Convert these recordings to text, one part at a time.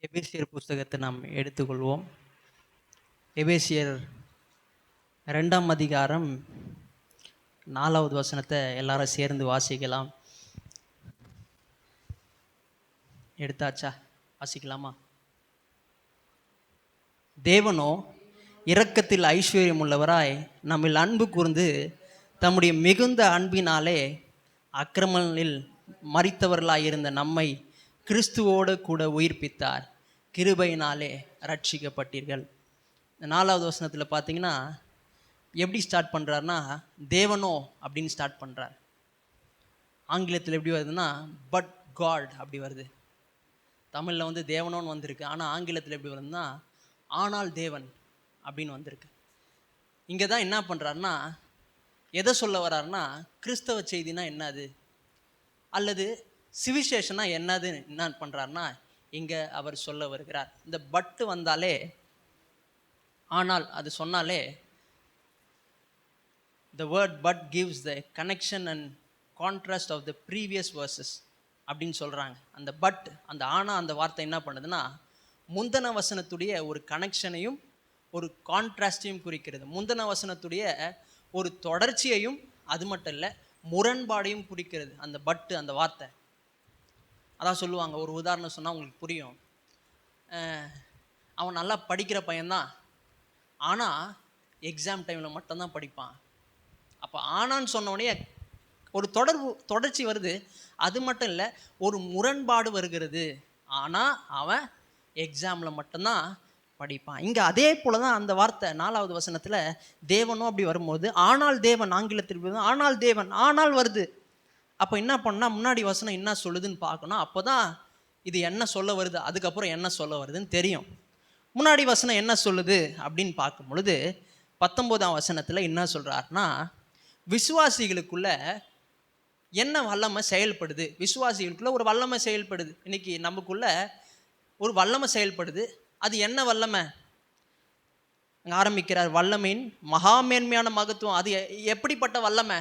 எபேசியர் புஸ்தகத்தை நாம் எடுத்துக்கொள்வோம். எபேசியர் 2ஆம் அதிகாரம் 4வது வசனத்தை எல்லாரும் சேர்ந்து வாசிக்கலாம். எடுத்தாச்சா? வாசிக்கலாமா? தேவனோ இரக்கத்தில் ஐஸ்வர்யம் உள்ளவராய் நம்மில் அன்பு கூர்ந்து தம்முடைய மிகுந்த அன்பினாலே அக்கிரமங்களில் மரித்தவர்களாயிருந்த நம்மை கிறிஸ்துவோடு கூட உயிர்ப்பித்தார். கிருபையினாலே ரட்சிக்கப்பட்டீர்கள். இந்த 4வது வசனத்தில் பார்த்தீங்கன்னா எப்படி ஸ்டார்ட் பண்ணுறாருனா, தேவனோ அப்படின்னு ஸ்டார்ட் பண்ணுறார். ஆங்கிலத்தில் எப்படி வருதுன்னா பட் காட் அப்படி வருது. தமிழில் வந்து தேவனோன்னு வந்திருக்கு, ஆனால் ஆங்கிலத்தில் எப்படி வருதுன்னா ஆனால் தேவன் அப்படின்னு வந்திருக்கு. இங்கே தான் என்ன பண்ணுறாருனா, எதை சொல்ல வர்றாருனா, கிறிஸ்தவ செய்தினா என்னது அல்லது சிவிசேஷனா என்னது என்ன பண்ணுறாருனா இங்கே அவர் சொல்ல வருகிறார். இந்த பட்டு வந்தாலே, ஆனால் அது சொன்னாலே, the word but gives the connection and contrast of the previous verses அப்படின்னு சொல்கிறாங்க. அந்த பட், அந்த ஆனா அந்த வார்த்தை என்ன பண்ணுதுன்னா முந்தன வசனத்துடைய ஒரு கனெக்ஷனையும் ஒரு கான்ட்ராஸ்டையும் குறிக்கிறது. முந்தன வசனத்துடைய ஒரு தொடர்ச்சியையும், அது மட்டும் இல்லை முரண்பாடையும் குறிக்கிறது அந்த பட்டு, அந்த வார்த்தை. அதான் சொல்லுவாங்க, ஒரு உதாரணம் சொன்னால் உங்களுக்கு புரியும். அவன் நல்லா படிக்கிற பையன்தான், ஆனால் எக்ஸாம் டைமில் மட்டும்தான் படிப்பான். அப்போ ஆனான்னு சொன்னோடனே ஒரு தொடர்ச்சி வருது. அது மட்டும் இல்லை, ஒரு முரண்பாடு வருகிறது. ஆனால் அவன் எக்ஸாமில் மட்டும்தான் படிப்பான். இங்கே அதே போல தான் அந்த வார்த்தை 4வது வசனத்தில் தேவனும் அப்படி வரும்போது ஆனால் தேவன், ஆங்கிலத்தில் ஆனால் தேவன், ஆனால் வருது. அப்போ என்ன பண்ணால் முன்னாடி வசனம் என்ன சொல்லுதுன்னு பார்க்கணும். அப்போ தான் இது என்ன சொல்ல வருது, அதுக்கப்புறம் என்ன சொல்ல வருதுன்னு தெரியும். முன்னாடி வசனம் என்ன சொல்லுது அப்படின்னு பார்க்கும் பொழுது 19ஆம் வசனத்தில் என்ன சொல்கிறாருன்னா, விசுவாசிகளுக்குள்ள என்ன வல்லமை செயல்படுது, விசுவாசிகளுக்குள்ள ஒரு வல்லமை செயல்படுது. இன்னைக்கு நமக்குள்ள ஒரு வல்லமை செயல்படுது. அது என்ன வல்லமை? ஆரம்பிக்கிறார், வல்லமையின் மகாமேன்மையான மகத்துவம். அது எப்படிப்பட்ட வல்லமை?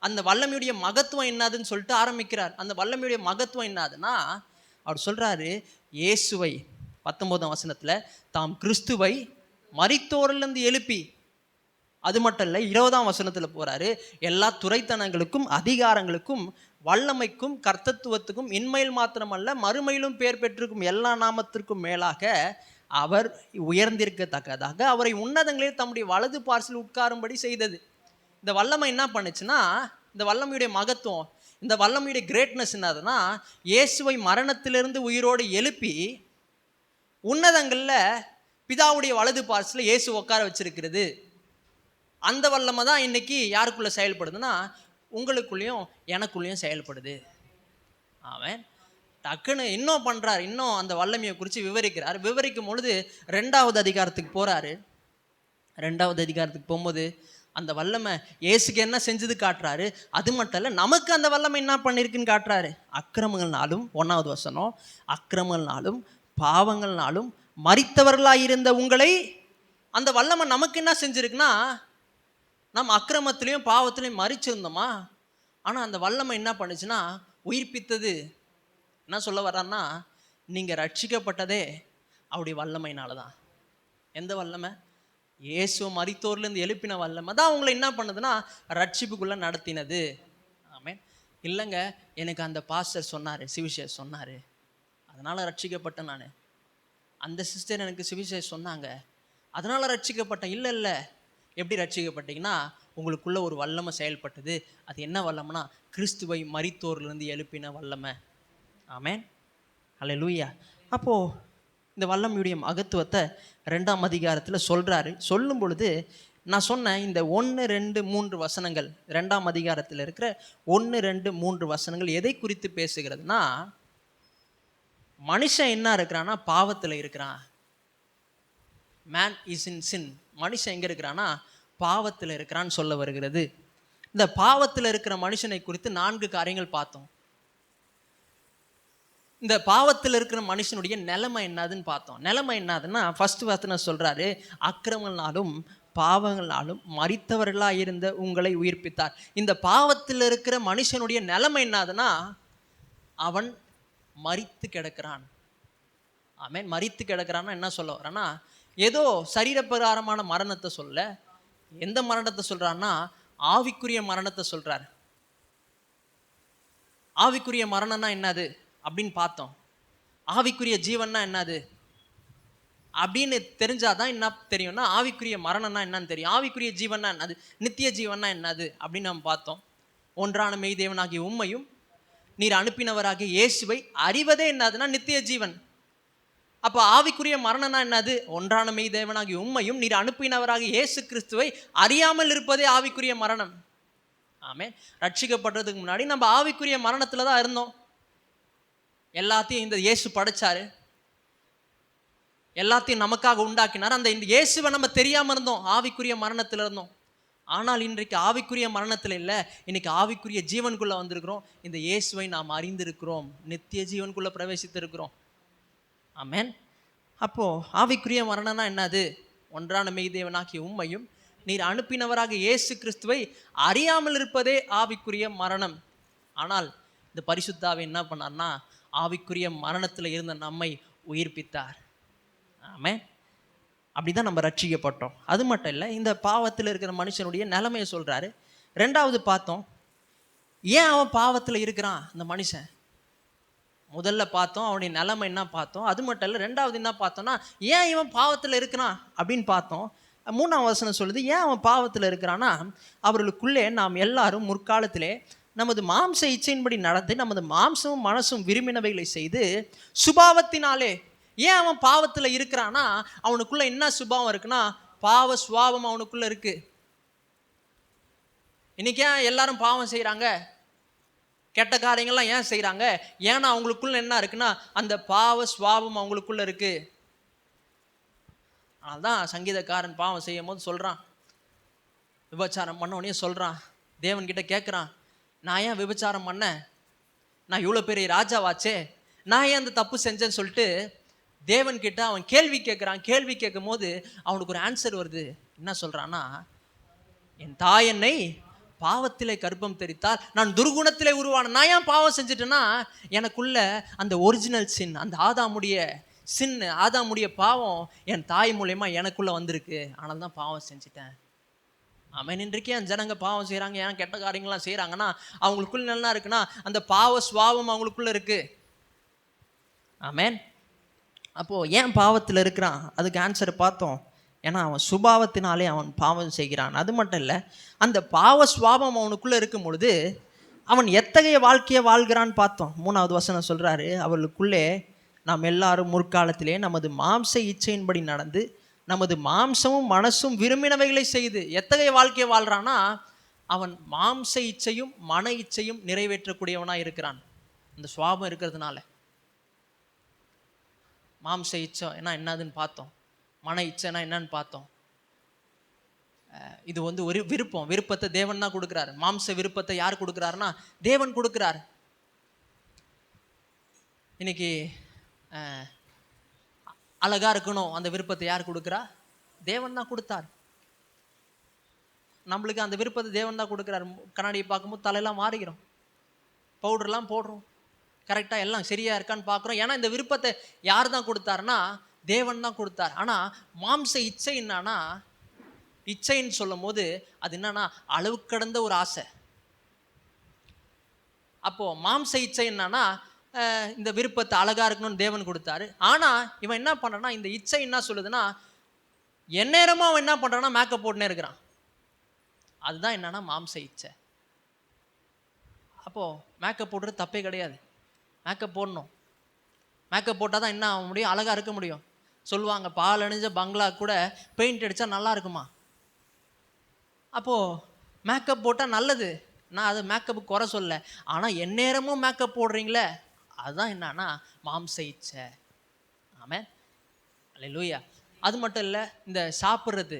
அந்த வல்லமையுடைய மகத்துவம் என்னதுன்னு சொல்லிட்டு ஆரம்பிக்கிறார். அந்த வல்லமையுடைய மகத்துவம் என்னதுன்னா, அவர் சொல்கிறாரு, இயேசுவை 19ஆம் வசனத்தில் தாம் கிறிஸ்துவை மரித்தோரிலிருந்து எழுப்பி, அது மட்டும் இல்லை 20ஆம் வசனத்தில் போகிறாரு, எல்லா துரைத்தனங்களுக்கும் அதிகாரங்களுக்கும் வல்லமைக்கும் கர்த்தத்துவத்துக்கும் இன்மையில் மாத்திரமல்ல மறுமையிலும் பேர் பெற்றிருக்கும் எல்லா நாமத்திற்கும் மேலாக அவர் உயர்ந்திருக்கத்தக்கதாக அவரை உன்னதங்களில் தம்முடைய வலது பார்சில் உட்காரும்படி செய்தது. இந்த வல்லமை என்ன பண்ணுச்சுன்னா, இந்த வல்லமையுடைய மகத்துவம், இந்த வல்லமையுடைய கிரேட்னஸ் என்னதுன்னா, இயேசுவை மரணத்திலிருந்து உயிரோடு எழுப்பி உன்னதங்களில் பிதாவுடைய வலது பார்சில் இயேசு உட்கார வச்சிருக்கிறது. அந்த வல்லமை தான் இன்னைக்கு யாருக்குள்ளே செயல்படுதுன்னா உங்களுக்குள்ளேயும் எனக்குள்ளேயும் செயல்படுது. அவன் டக்குன்னு இன்னும் பண்ணுறார், இன்னும் அந்த வல்லமையை குறித்து விவரிக்கிறார். விவரிக்கும் பொழுது 2வது அதிகாரத்துக்கு போகிறாரு. 2வது அதிகாரத்துக்கு போகும்போது அந்த வல்லமை இயேசுக்கு என்ன செஞ்சது காட்டுறாரு. அது மட்டும் இல்லை, நமக்கு அந்த வல்லமை என்ன பண்ணியிருக்குன்னு காட்டுறாரு. அக்கிரமங்கள்னாலும், 1வது வசனம், அக்கிரமங்கள்னாலும் பாவங்கள்னாலும் மரித்தவர்களாயிருந்த உங்களை, அந்த வல்லமை நமக்கு என்ன செஞ்சிருக்குன்னா, நம்ம அக்கிரமத்திலையும் பாவத்திலையும் மரிச்சிருந்தோமா, ஆனால் அந்த வல்லமை என்ன பண்ணுச்சுன்னா உயிர்ப்பித்தது. என்ன சொல்ல வர்றான்னா, நீங்கள் ரட்சிக்கப்பட்டதே அவருடைய வல்லமையினால தான். எந்த வல்லமை? இயேசு மரித்தோர்லேருந்து எழுப்பின வல்லமை தான் உங்களை என்ன பண்ணுதுன்னா ரட்சிப்புக்குள்ளே நடத்தினது. ஆமென். இல்லைங்க, எனக்கு அந்த பாஸ்டர் சொன்னார், சிவிசேஷ் சொன்னார், அதனால் ரட்சிக்கப்பட்டேன் நான். அந்த சிஸ்டர் எனக்கு சிவிசேஷ் சொன்னாங்க, அதனால் ரட்சிக்கப்பட்டேன். இல்லை இல்லை, எப்படி ரட்சிக்கப்பட்டீங்கன்னா உங்களுக்குள்ள ஒரு வல்லமை செயல்பட்டது. அது என்ன வல்லமைனா, கிறிஸ்துவை மரித்தோர்லேருந்து எழுப்பின வல்லமை. ஆமென், அல்லேலூயா. அப்போது இந்த வல்லமையுடைய மகத்துவத்தை 2ஆம் அதிகாரத்தில் சொல்கிறாரு. சொல்லும் பொழுது நான் சொன்னேன், இந்த 1, 2, 3 வசனங்கள், 2ஆம் அதிகாரத்தில் இருக்கிற 1, 2, 3 வசனங்கள் எதை குறித்து பேசுகிறதுனா, மனுஷன் என்ன இருக்கிறான்னா பாவத்தில் இருக்கிறான். மேன் இஸ் இன் சின். மனுஷன் எங்கே இருக்கிறான்னா பாவத்தில் இருக்கிறான்னு சொல்ல வருகிறது. இந்த பாவத்தில் இருக்கிற மனுஷனை குறித்து 4 காரியங்கள் பார்த்தோம். இந்த பாவத்தில் இருக்கிற மனுஷனுடைய நிலைமை என்னதுன்னு பார்த்தோம். நிலைமை என்னதுன்னா, ஃபர்ஸ்ட் வசனம் சொல்கிறாரு, அக்கிரமங்களாலும் பாவங்களாலும் மரித்தவர்களாக இருந்த உங்களை உயிர்ப்பித்தார். இந்த பாவத்தில் இருக்கிற மனுஷனுடைய நிலைமை என்னதுன்னா, அவன் மரித்து கிடக்கிறான். ஆமென். மரித்து கிடக்கிறான்னா என்ன சொல்ல வர்றான்னா, ஏதோ சரீரப்பிரகாரமான மரணத்தை சொல்ல. எந்த மரணத்தை சொல்றான்னா, ஆவிக்குரிய மரணத்தை சொல்றார். ஆவிக்குரிய மரணம்னா என்னது அப்படின்னு பார்த்தோம். ஆவிக்குரிய ஜீவன்னா என்னது அப்படின்னு தெரிஞ்சாதான் என்ன தெரியும்னா, ஆவிக்குரிய மரணம்னா என்னன்னு தெரியும். ஆவிக்குரிய ஜீவன்னா என்னது, நித்திய ஜீவன்னா என்னது அப்படின்னு நம்ம பார்த்தோம். ஒன்றான மெய் தேவனாகிய உம்மையும் நீர் அனுப்பினவராகிய இயேசுவை அறிவதே என்னதுன்னா நித்திய ஜீவன். அப்போ ஆவிக்குரிய மரணம்னா என்னது, ஒன்றான மெய் தேவனாகிய உம்மையும் நீர் அனுப்பினவராகிய இயேசு கிறிஸ்துவை அறியாமல் இருப்பதே ஆவிக்குரிய மரணம். ஆமே. ரட்சிக்கப்படுறதுக்கு முன்னாடி நம்ம ஆவிக்குரிய மரணத்துல தான் இருந்தோம். எல்லாத்தையும் இந்த இயேசு படைச்சாரு, எல்லாத்தையும் நமக்காக உண்டாக்கினார். அந்த இந்த இயேசுவை நம்ம தெரியாம இருந்தோம், ஆவிக்குரிய மரணத்துல இருந்தோம். ஆனால் இன்றைக்கு ஆவிக்குரிய மரணத்தில் இல்லை, இன்னைக்கு ஆவிக்குரிய ஜீவனுக்குள்ள வந்திருக்கிறோம். இந்த இயேசுவை நாம் அறிந்திருக்கிறோம், நித்திய ஜீவனுக்குள்ள பிரவேசித்திருக்கிறோம். ஆமென். அப்போ ஆவிக்குரிய மரணம்னா என்னது, ஒன்றான மெய் தேவனாகிய உம்மையும் நீர் அனுப்பினவராக இயேசு கிறிஸ்துவை அறியாமல் இருப்பதே ஆவிக்குரிய மரணம். ஆனால் இந்த பரிசுத்தாவை என்ன பண்ணார்னா, ஆவிக்குரிய மரணத்தில் இருந்த நம்மை உயிர்ப்பித்தார். ஆமென். அப்படிதான் நம்ம ரட்சிக்கப்பட்டோம். அது மட்டும் இல்லை, இந்த பாவத்தில் இருக்கிற மனுஷனுடைய நிலைமையை சொல்றாரு. ரெண்டாவது பார்த்தோம், ஏன் அவன் பாவத்தில் இருக்கிறான் அந்த மனுஷன். முதல்ல பார்த்தோம் அவனுடைய நிலைமை என்ன பார்த்தோம். அது மட்டும் இல்லை, ரெண்டாவது என்ன பார்த்தோம்னா, ஏன் இவன் பாவத்தில் இருக்கிறான் அப்படின்னு பார்த்தோம். 3ஆம் வசனம் சொல்லுது, ஏன் அவன் பாவத்தில் இருக்கிறான்னா, அவர்களுக்குள்ளே நாம் எல்லாரும் முற்காலத்திலே நமது மாம்ச இச்சையின்படி நடந்து நமது மாம்சமும் மனசும் விரும்பினவைகளை செய்து சுபாவத்தினாலே. ஏன் அவன் பாவத்தில் இருக்கிறான்னா, அவனுக்குள்ள என்ன சுபாவம் இருக்குன்னா, பாவ சுபாவம் அவனுக்குள்ள இருக்கு. இன்னைக்கு ஏன் எல்லாரும் பாவம் செய்கிறாங்க, கெட்ட காரியங்கள்லாம் ஏன் செய்கிறாங்க, ஏன்னா அவங்களுக்குள்ள என்ன இருக்குன்னா, அந்த பாவ சுபாவம் அவங்களுக்குள்ள இருக்கு. அதனால்தான் சங்கீதக்காரன் பாவம் செய்யும் போது சொல்கிறான், விபச்சாரம் பண்ண உடனே சொல்கிறான், தேவன்கிட்ட கேட்குறான், நான் ஏன் விபச்சாரம் பண்ணேன், நான் இவ்வளோ பெரிய ராஜாவாச்சே, நான் ஏன் அந்த தப்பு செஞ்சேன்னு சொல்லிட்டு தேவன்கிட்ட அவன் கேள்வி கேட்குறான். கேள்வி கேட்கும் போது அவனுக்கு ஒரு ஆன்சர் வருது. என்ன சொல்கிறான்னா, என் தாய் என்னை பாவத்திலே கர்ப்பம் தெரித்தால் நான் துர்குணத்திலே உருவான. நான் ஏன் பாவம் செஞ்சுட்டேன்னா, எனக்குள்ள அந்த ஒரிஜினல் சின், அந்த ஆதாமுடைய சின், ஆதாமுடைய பாவம் என் தாய் மூலயமா எனக்குள்ளே வந்திருக்கு. ஆனால் தான் பாவம் செஞ்சுட்டேன். ஆமென். இன்றைக்கே என் ஜனங்க பாவம் செய்கிறாங்க, ஏன் கெட்ட காரியங்கள்லாம் செய்கிறாங்கன்னா, அவங்களுக்குள்ள நல்லா இருக்குன்னா அந்த பாவ சுபாவம் அவங்களுக்குள்ள இருக்கு. ஆமென். அப்போது ஏன் பாவத்தில் இருக்கிறான், அதுக்கு ஆன்சர் பார்த்தோம். ஏன்னா அவன் சுபாவத்தினாலே அவன் பாவம் செய்கிறான். அது மட்டும் இல்லை, அந்த பாவ சுபாவம் அவனுக்குள்ளே இருக்கும் பொழுது அவன் எத்தகைய வாழ்க்கையை வாழ்கிறான்னு பார்த்தோம். 3ஆவது வசனம் சொல்கிறாரு, அவர்களுக்குள்ளே நாம் எல்லாரும் முற்காலத்திலே நமது மாம்ச இச்சையின்படி நடந்து நமது மாம்சமும் மனசும் விரும்பினவைகளை செய்து. எத்தகைய வாழ்க்கையை வாழ்கிறான்னா, அவன் மாம்ச இச்சையும் மன இச்சையும் நிறைவேற்றக்கூடியவனாக இருக்கிறான். அந்த சுபாவம் இருக்கிறதுனால. மாம்ச இச்சைனா என்னதுன்னு பார்த்தோம், மன இச்சைனா என்னன்னு பார்த்தோம். இது வந்து ஒரு விருப்பம், விருப்பத்தை தேவன் தான் கொடுக்குறாரு. மாம்ச விருப்பத்தை யார் கொடுக்குறாருன்னா, தேவன் கொடுக்குறார். இன்னைக்கு அழகா இருக்கணும், அந்த விருப்பத்தை யார் கொடுக்குறா, தேவன் தான் கொடுத்தார். நம்மளுக்கு அந்த விருப்பத்தை தேவன் தான் கொடுக்குறாரு. கண்ணாடியை பார்க்கும்போது தலையெல்லாம் மாறிக்கிறோம், பவுடர்லாம் போடுறோம், கரெக்டாக எல்லாம் சரியாக இருக்கான்னு பார்க்குறோம். ஏன்னா இந்த விருப்பத்தை யார் தான் கொடுத்தாருன்னா, தேவன் தான் கொடுத்தார். ஆனால் மாம்ச இச்சை என்னன்னா, இச்சைன்னு சொல்லும் போது அது என்னன்னா அளவு கடந்த ஒரு ஆசை. அப்போது மாம்ச இச்சை என்னன்னா, இந்த விருப்பத்தை அழகாக இருக்கணும்னு தேவன் கொடுத்தாரு. ஆனால் இவன் என்ன பண்ணுறான்னா, இந்த இச்சை என்ன சொல்லுதுன்னா, எந்நேரமாக அவன் என்ன பண்ணுறான்னா மேக்கப் போட்டுனே இருக்கிறான். அதுதான் என்னன்னா மாம்ச இச்சை. அப்போது மேக்கப் போடுறது தப்பே கிடையாது, மேக்கப் போடணும். மேக்கப் போட்டால் தான் என்ன ஆக முடியும், அழகாக இருக்க முடியும். சொல்லுவாங்க, பால் அணிஞ்ச பங்களா கூட பெயிண்ட் அடித்தா நல்லா இருக்குமா. அப்போது மேக்கப் போட்டால் நல்லது, நான் அது மேக்கப்பு குறை சொல்ல. ஆனால் எந்நேரமும் மேக்கப் போடுறீங்களே, அதுதான் என்னன்னா மாம்ச இச்சை. ஆமென். அல்லேலூயா. அது மட்டும் இல்லை, இந்த சாப்பிட்றது,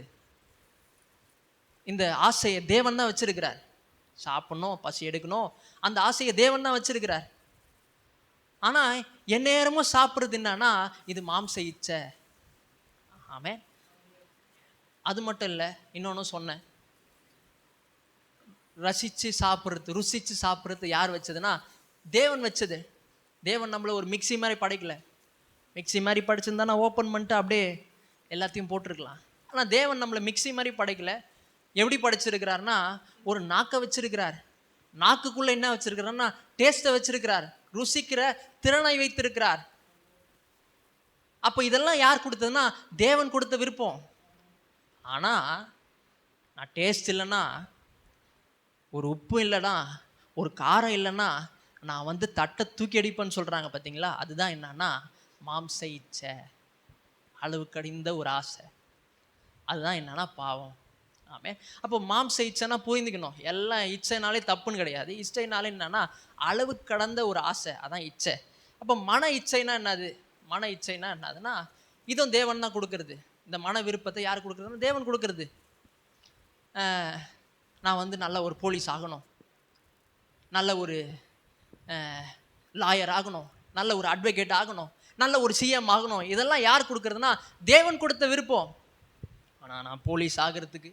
இந்த ஆசையை தேவன் தான் வச்சிருக்கிறார். சாப்பிட்ணும், பசி எடுக்கணும், அந்த ஆசையை தேவன் தான் வச்சிருக்கிறார். ஆனால் எந்நேரமும் சாப்பிட்றது என்னன்னா, இது மாம்ச இச்சை. ஆமென். அது மட்டும் இல்லை, இன்னொன்று சொன்னேன், ரசித்து சாப்பிட்றது, ருசித்து சாப்பிட்றது யார் வச்சதுன்னா, தேவன் வச்சது. தேவன் நம்மளை ஒரு மிக்சி மாதிரி படைக்கல. மிக்ஸி மாதிரி படிச்சிருந்தா நான் ஓப்பன் பண்ணிட்டு அப்படியே எல்லாத்தையும் போட்டிருக்கலாம். ஆனால் தேவன் நம்மளை மிக்ஸி மாதிரி படைக்கல. எப்படி படைச்சிருக்கிறாருன்னா, ஒரு நாக்கை வச்சிருக்கிறார். நாக்குக்குள்ளே என்ன வச்சிருக்கிறாருன்னா டேஸ்ட்டை வச்சிருக்கிறார், ருசிக்கிற திறனை வைத்திருக்கிறார். அப்போ இதெல்லாம் யார் கொடுத்ததுன்னா தேவன் கொடுத்த விருப்பம். ஆனால் நான் டேஸ்ட் இல்லைன்னா, ஒரு உப்பு இல்லைன்னா, ஒரு காரம் இல்லைன்னா நான் வந்து தட்டை தூக்கி அடிப்பேன்னு சொல்கிறாங்க பார்த்தீங்களா? அதுதான் என்னன்னா மாம்ச இச்சை, அளவு கடிந்த ஒரு ஆசை. அதுதான் என்னன்னா பாவம். ஆமே. அப்போ மாம்ச இச்சைன்னா புரிந்துக்கணும், எல்லாம் இச்சைனாலே தப்புன்னு கிடையாது. இச்சைனாலே என்னன்னா அளவு கடந்த ஒரு ஆசை, அதான் இச்சை. அப்போ மன இச்சைனா என்னது? மன இச்சைனா என்னதுன்னா இதுவும் தேவன் தான் கொடுக்கறது. இந்த மன விருப்பத்தை யார் கொடுக்குறதுன்னா தேவன் கொடுக்கறது. நான் வந்து நல்ல ஒரு போலீஸ் ஆகணும், நல்ல ஒரு லாயர் ஆகணும், நல்ல ஒரு அட்வொகேட் ஆகணும், நல்ல ஒரு சிஎம் ஆகணும். இதெல்லாம் யார் கொடுக்குறதுனா தேவன் கொடுத்த விருப்பம். ஆனால் நான் போலீஸ் ஆகிறதுக்கு,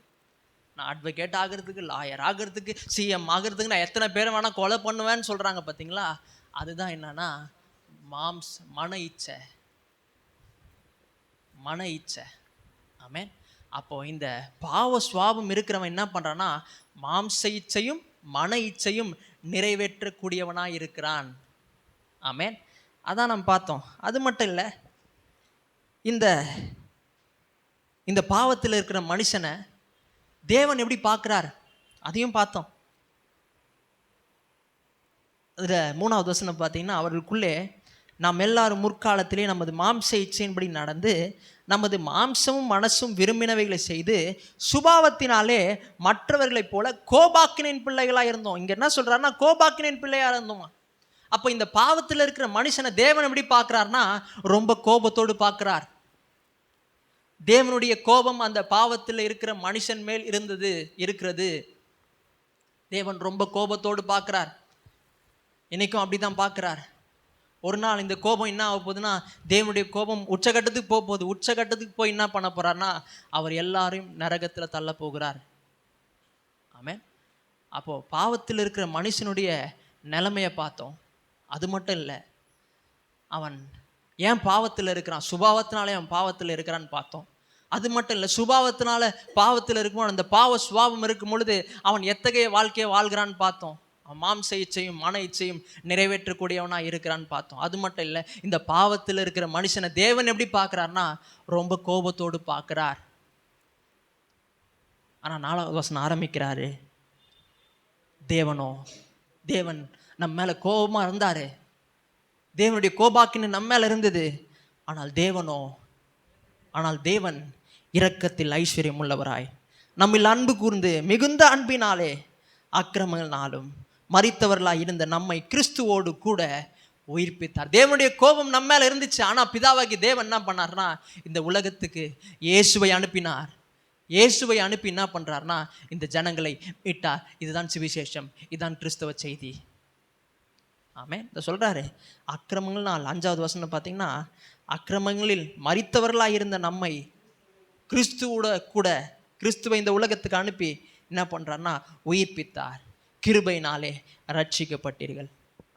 நான் அட்வொகேட் ஆகிறதுக்கு, லாயர் ஆகிறதுக்கு, சிஎம் ஆகிறதுக்கு நான் எத்தனை பேரை வேணால் கொலை பண்ணுவேன்னு சொல்கிறாங்க பார்த்தீங்களா? அதுதான் என்னன்னா மன இச்சை, மன இச்சை. ஆமே. அப்போ இந்த பாவ சுவாபம் இருக்கிறவன் என்ன பண்ணுறான்னா மாம்ச இச்சையும் மன இச்சையும் நிறைவேற்றக்கூடியவனாக இருக்கிறான். ஆமேன். அதான் நம்ம பார்த்தோம். அது மட்டும் இல்லை, இந்த இந்த பாவத்தில் இருக்கிற மனுஷனை தேவன் எப்படி பார்க்குறார் அதையும் பார்த்தோம். அதில் 3வது வசனம் பார்த்தீங்கன்னா, அவர்களுக்குள்ளே நாம் எல்லாரும் முற்காலத்திலே நமது மாம்ச இச்சையின்படி நடந்து நமது மாம்சமும் மனசும் விரும்பினவைகளை செய்து சுபாவத்தினாலே மற்றவர்களைப் போல கோபாக்கினின் பிள்ளைகளாக இருந்தோம். இங்கே என்ன சொல்கிறாருன்னா கோபாக்கினின் பிள்ளையாக இருந்தோம். அப்போ இந்த பாவத்தில் இருக்கிற மனுஷனை தேவன் எப்படி பார்க்குறாருன்னா ரொம்ப கோபத்தோடு பார்க்குறார். தேவனுடைய கோபம் அந்த பாவத்தில் இருக்கிற மனுஷன் மேல் இருக்கிறது. தேவன் ரொம்ப கோபத்தோடு பார்க்குறார். இன்னைக்கும் அப்படி தான் பார்க்குறார். ஒரு நாள் இந்த கோபம் என்ன ஆக போகுதுன்னா தேவனுடைய கோபம் உச்சகட்டத்துக்கு போக போகுது. உச்சகட்டத்துக்கு போய் என்ன பண்ண போகிறார்னா அவர் எல்லாரையும் நரகத்தில் தள்ள போகிறார். ஆமென். அப்போது பாவத்தில் இருக்கிற மனுஷனுடைய நிலைமையை பார்த்தோம். அது மட்டும் இல்லை, அவன் ஏன் பாவத்தில் இருக்கிறான், சுபாவத்தினாலே அவன் பாவத்தில் இருக்கிறான்னு பார்த்தோம். அது மட்டும் இல்லை, சுபாவத்தினால பாவத்தில் இருக்கும்போது அந்த பாவ சுபாவம் இருக்கும் பொழுது அவன் எத்தகைய வாழ்க்கையை வாழ்கிறான்னு பார்த்தோம். அவன் மாம்ச இச்சையும் மன இச்சையும் நிறைவேற்றக்கூடியவனாக இருக்கிறான்னு பார்த்தோம். அது மட்டும் இல்லை, இந்த பாவத்தில் இருக்கிற மனுஷனை தேவன் எப்படி பார்க்குறாருன்னா ரொம்ப கோபத்தோடு பார்க்குறார். ஆனால் 4வது வசனம் ஆரம்பிக்கிறாரு, தேவன் நம்ம மேலே கோபமாக இருந்தார், தேவனுடைய கோபாக்கின்னு நம்ம மேலே இருந்தது. ஆனால் தேவன் இரக்கத்தில் ஐஸ்வர்யம் உள்ளவராய் நம்மில் அன்பு கூர்ந்து மிகுந்த அன்பினாலே அக்கிரமங்களாலும் மரித்தவர்களாக இருந்த நம்மை கிறிஸ்துவோடு கூட உயிர்ப்பித்தார். தேவனுடைய கோபம் நம்ம மேலே இருந்துச்சு. ஆனால் பிதாவாகி தேவன் என்ன பண்ணார்னா இந்த உலகத்துக்கு இயேசுவை அனுப்பினார். இயேசுவை அனுப்பி என்ன பண்ணுறாருனா இந்த ஜனங்களை மீட்டார். இதுதான் சுவிசேஷம், இதுதான் கிறிஸ்தவ செய்தி. ஆமென். இந்த சொல்கிறாரு அக்கிரமங்கள் 5வது வசனம் பார்த்தீங்கன்னா, அக்கிரமங்களில் மரித்தவர்களாக இருந்த நம்மை கிறிஸ்துவை இந்த உலகத்துக்கு அனுப்பி என்ன பண்ணுறாருனா உயிர்ப்பித்தார். கிருபையினாலே ரட்சிக்கப்பட்டீர்கள்.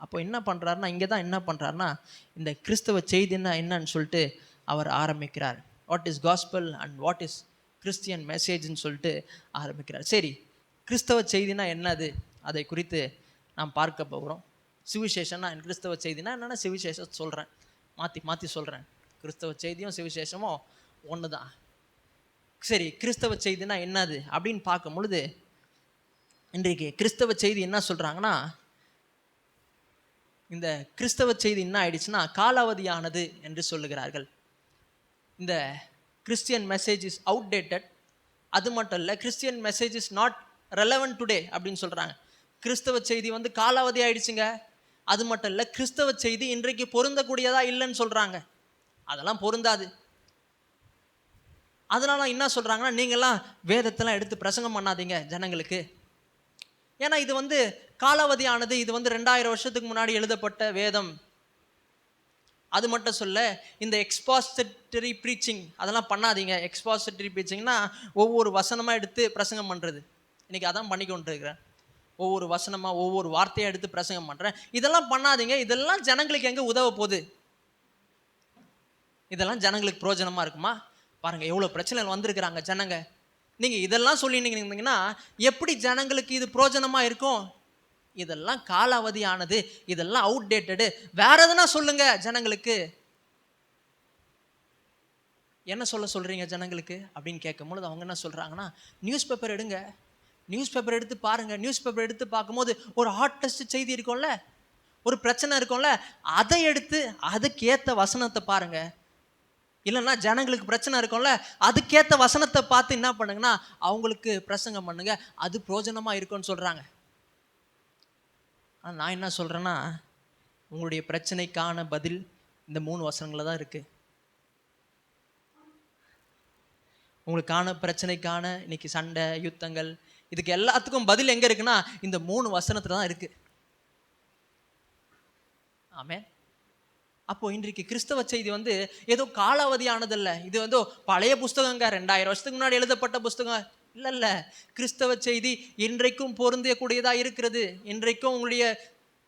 அப்போ என்ன பண்ணுறாருனா இங்கே தான் என்ன பண்ணுறாருனா இந்த கிறிஸ்தவ செய்தின்னா என்னன்னு சொல்லிட்டு அவர் ஆரம்பிக்கிறார். What is gospel and what is Christian மெசேஜ்னு சொல்லிட்டு ஆரம்பிக்கிறார். சரி, கிறிஸ்தவ செய்தினா என்னது, அதை குறித்து நாம் பார்க்க போகிறோம். சுவிசேஷம்னா கிறிஸ்தவ செய்தினா என்னென்னா சுவிசேஷம் சொல்கிறேன், மாற்றி சொல்கிறேன். கிறிஸ்தவ செய்தியும் சுவிசேஷமும் ஒன்று தான். சரி, கிறிஸ்தவ செய்தினா என்னது அப்படின்னு பார்க்கும் பொழுது இன்றைக்கு கிறிஸ்தவ செய்தி என்ன சொல்கிறாங்கன்னா, இந்த கிறிஸ்தவ செய்தி என்ன ஆயிடுச்சுன்னா காலாவதியானது என்று சொல்லுகிறார்கள். இந்த கிறிஸ்டியன் மெசேஜ் இஸ் அவுட்டேட்டட். அது மட்டும் இல்லை, Christian message is not relevant today அப்படின்னு சொல்கிறாங்க. கிறிஸ்தவ செய்தி வந்து காலாவதி ஆயிடுச்சுங்க. அது மட்டும் இல்லை, கிறிஸ்தவ செய்தி இன்றைக்கு பொருந்தக்கூடியதா இல்லைன்னு சொல்கிறாங்க. அதெல்லாம் பொருந்தாது. அதனால என்ன சொல்கிறாங்கன்னா, நீங்கள்லாம் வேதத்தெல்லாம் எடுத்து பிரசங்கம் பண்ணாதீங்க ஜனங்களுக்கு. ஏன்னா இது வந்து காலாவதியானது. இது வந்து 2000 வருஷத்துக்கு முன்னாடி எழுதப்பட்ட வேதம். அது மட்டும் சொல்ல, இந்த எக்ஸ்பாசிட்டரி ப்ரீச்சிங் அதெல்லாம் பண்ணாதீங்க. எக்ஸ்பாசிட்டரி ப்ரீச்சிங்னா ஒவ்வொரு வசனமாக எடுத்து பிரசங்கம் பண்ணுறது. இன்றைக்கி அதான் பண்ணி கொண்டு இருக்கிறேன். ஒவ்வொரு வசனமாக ஒவ்வொரு வார்த்தையாக எடுத்து பிரசங்கம் பண்ணுறேன். இதெல்லாம் பண்ணாதீங்க. இதெல்லாம் ஜனங்களுக்கு எங்கே உதவ போகுது? இதெல்லாம் ஜனங்களுக்கு பிரயோஜனமாக இருக்குமா? பாருங்கள் எவ்வளோ பிரச்சனை வந்திருக்கிறாங்க ஜனங்க. நீங்கள் இதெல்லாம் சொல்லிட்டு இருந்தீங்கன்னா எப்படி ஜனங்களுக்கு இது பிரயோஜனமாக இருக்கும்? இதெல்லாம் காலாவதியானது, இதெல்லாம் அவுட்டேட்டடு, வேற எதனா சொல்லுங்க ஜனங்களுக்கு. என்ன சொல்கிறீங்க ஜனங்களுக்கு அப்படின்னு கேட்கும்பொழுது அவங்க என்ன சொல்கிறாங்கன்னா, நியூஸ் பேப்பர் எடுங்க, நியூஸ் பேப்பர் எடுத்து பாருங்கள். நியூஸ் பேப்பர் எடுத்து பார்க்கும்போது ஒரு ஹாட்டஸ்ட் செய்தி இருக்கும்ல, ஒரு பிரச்சனை இருக்கும்ல, அதை எடுத்து அதுக்கேற்ற வசனத்தை பாருங்கள். இல்லைன்னா ஜனங்களுக்கு பிரச்சனை இருக்கும்ல, அதுக்கேற்ற வசனத்தை பார்த்து என்ன பண்ணுங்கன்னா அவங்களுக்கு பிரசங்கம் பண்ணுங்க, அது பிரயோஜனமாக இருக்கும்னு சொல்கிறாங்க. ஆனால் நான் என்ன சொல்கிறேன்னா, உங்களுடைய பிரச்சனைக்கான பதில் இந்த 3 வசனங்களில் தான் இருக்குது. உங்களுக்கான பிரச்சனைக்கான இன்னைக்கு சண்டை யுத்தங்கள் இதுக்கு எல்லாத்துக்கும் பதில் எங்கே இருக்குன்னா இந்த 3 வசனத்தில் தான் இருக்குது. ஆமென். அப்போ இன்றைக்கு கிறிஸ்தவ செய்தி ஏதோ காலாவதியானதில்ல. இது பழைய புஸ்தகங்க, 2000 வருஷத்துக்கு முன்னாடி எழுதப்பட்ட புஸ்தகம் இல்லை. கிறிஸ்தவ செய்தி இன்றைக்கும் பொருந்தக்கூடியதாக இருக்கிறது, இன்றைக்கும் உங்களுடைய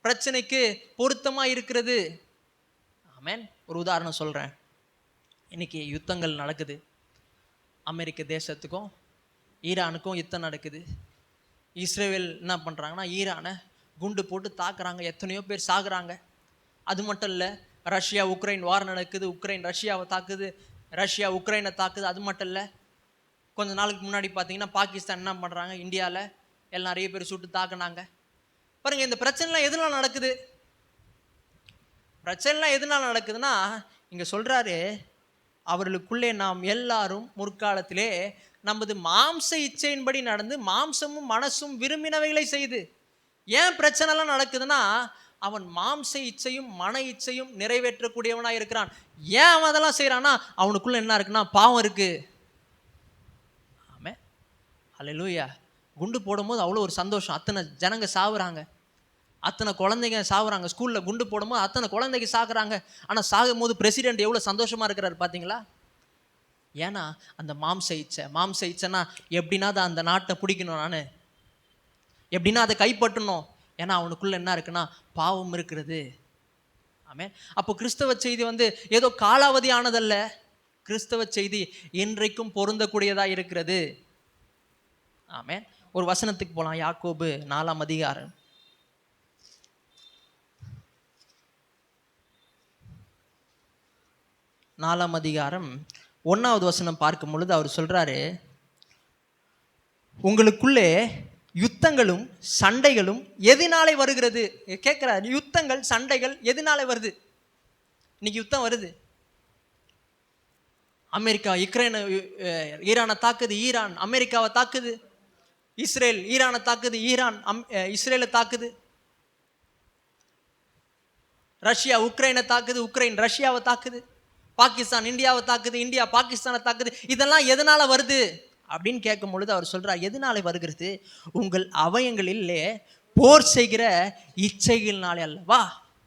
பிரச்சனைக்கு பொருத்தமாக இருக்கிறது. ஆமென். ஒரு உதாரணம் சொல்கிறேன். இன்னைக்கு யுத்தங்கள் நடக்குது. அமெரிக்க தேசத்துக்கும் ஈரானுக்கும் யுத்தம் நடக்குது. இஸ்ரேல் என்ன பண்ணுறாங்கன்னா ஈரானை குண்டு போட்டு தாக்குறாங்க, எத்தனையோ பேர் சாகுறாங்க. அது மட்டும் இல்லை, ரஷ்யா உக்ரைன் வார் நடக்குது, உக்ரைன் ரஷ்யாவை தாக்குது, ரஷ்யா உக்ரைனை தாக்குது. அது மட்டும் இல்லை, கொஞ்ச நாளுக்கு முன்னாடி பார்த்தீங்கன்னா பாகிஸ்தான் என்ன பண்ணுறாங்க, இந்தியாவில் எல்லாம் நிறைய பேர் சுட்டு தாக்குனாங்க. பாருங்கள், இந்த பிரச்சனைலாம் எதனால் நடக்குது? பிரச்சனைலாம் எதனால் நடக்குதுன்னா இங்கே சொல்கிறாரு, அவர்களுக்குள்ளே நாம் எல்லாரும் முற்காலத்திலே நமது மாம்ச இச்சையின்படி நடந்து மாம்சமும் மனசும் விரும்பினவைகளை செய்து. ஏன் பிரச்சனைலாம் நடக்குதுன்னா அவன் மாம்ச இச்சையும் மன இச்சையும் நிறைவேற்றக்கூடியவனாக இருக்கிறான். ஏன் அவன் அதெல்லாம் செய்கிறான்னா அவனுக்குள்ள என்ன இருக்குன்னா பாவம் இருக்கு. ஆமென். ஹல்லேலூயா. குண்டு போடும்போது அவ்வளோ ஒரு சந்தோஷம். அத்தனை ஜனங்க சாகுறாங்க, அத்தனை குழந்தைங்க சாகுறாங்க. ஸ்கூலில் குண்டு போடும்போது அத்தனை குழந்தைங்க சாகுறாங்க. ஆனால் சாகும் போது பிரசிடென்ட் எவ்வளோ சந்தோஷமாக இருக்கிறாரு பார்த்தீங்களா? ஏன்னா அந்த மாம்ச இச்சைன்னா எப்படின்னா அதை அந்த நாட்டை பிடிக்கணும், நான் எப்படின்னா அதை கைப்பற்றணும். ஏன்னா அவனுக்குள்ள என்ன இருக்குன்னா பாவம் இருக்கிறது. ஆமென். அப்போ கிறிஸ்தவ செய்தி ஏதோ காலாவதி ஆனதல்ல. கிறிஸ்தவ செய்தி இன்றைக்கும் பொருந்தக்கூடியதாக இருக்கிறது. ஆமென். ஒரு வசனத்துக்கு போகலாம். யாக்கோபு 4ஆம் அதிகாரம் 4ஆம் அதிகாரம் 1வது வசனம் பார்க்கும் பொழுது அவர் சொல்றாரு, உங்களுக்குள்ளே யுத்தங்களும் சண்டைகளும் எதனாலே வருகிறது? கேட்கிறார். யுத்தங்கள் சண்டைகள் எதனாலே வருது? இன்னைக்கு யுத்தம் வருது. அமெரிக்கா ஈரானை தாக்குது, ஈரான் அமெரிக்காவை தாக்குது, இஸ்ரேல் ஈரானை தாக்குது, ஈரான் இஸ்ரேலை தாக்குது, ரஷ்யா உக்ரைனை தாக்குது, உக்ரைன் ரஷ்யாவை தாக்குது, பாகிஸ்தான் இந்தியாவை தாக்குது, இந்தியா பாகிஸ்தானை தாக்குது. இதெல்லாம் எதனால வருது அப்படின்னு கேட்கும் பொழுது அவர் சொல்றார், எதனால வருகிறது? உங்கள் அவயங்களிலே போர் செய்கிற இச்சைகளினாலே அல்லவா.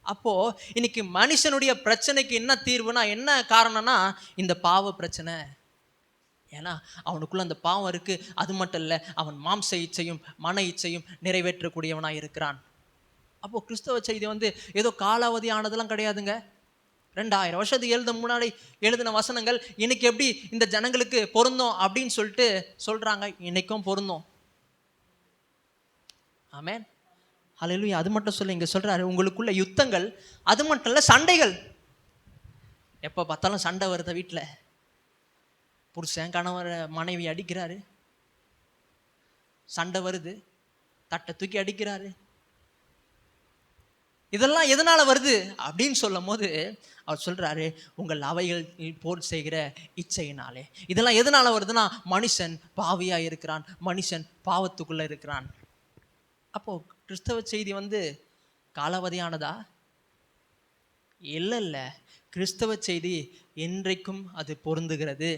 அப்போ இன்னைக்கு மனுஷனுடைய பிரச்சனைக்கு என்ன தீர்வுனா, என்ன காரணம்னா இந்த பாவ பிரச்சனை. ஏன்னா அவனுக்குள்ள அந்த பாவம் இருக்கு. அது மட்டும் இல்லை, அவன் மாம்ச இச்சையும் மன இச்சையும் நிறைவேற்றக்கூடியவனாக இருக்கிறான். அப்போ கிறிஸ்தவ செய்தி ஏதோ காலாவதி ஆனதெல்லாம் கிடையாதுங்க. 2000 வருஷத்துக்கு முன்னாடி எழுதின வசனங்கள் இன்னைக்கு எப்படி இந்த ஜனங்களுக்கு பொருந்தும் அப்படின்னு சொல்லிட்டு சொல்றாங்க. இன்னைக்கும் பொருந்தும். ஆமென். ஹல்லேலூயா. அது மட்டும் சொல்ல இங்க சொல்றாரு, உங்களுக்குள்ள யுத்தங்கள், அது மட்டும் இல்ல சண்டைகள். எப்ப பார்த்தாலும் சண்டை வருது வீட்டில். புருஷன் கணவர் மனைவி அடிக்கிறாரு, சண்டை வருது, தட்டை தூக்கி அடிக்கிறாரு. இதெல்லாம் எதனால வருது அப்படின்னு சொல்லும் போது அவர் சொல்றாரு, உங்கள் அவைகள் போர் செய்கிற இச்சையினாலே. இதெல்லாம் எதனால வருதுன்னா மனுஷன் பாவியா இருக்கிறான், மனுஷன் பாவத்துக்குள்ள இருக்கிறான். அப்போ கிறிஸ்தவ செய்தி காலாவதியானதா? இல்லை. கிறிஸ்தவ செய்தி என்றைக்கும் அது பொருந்துகிறது.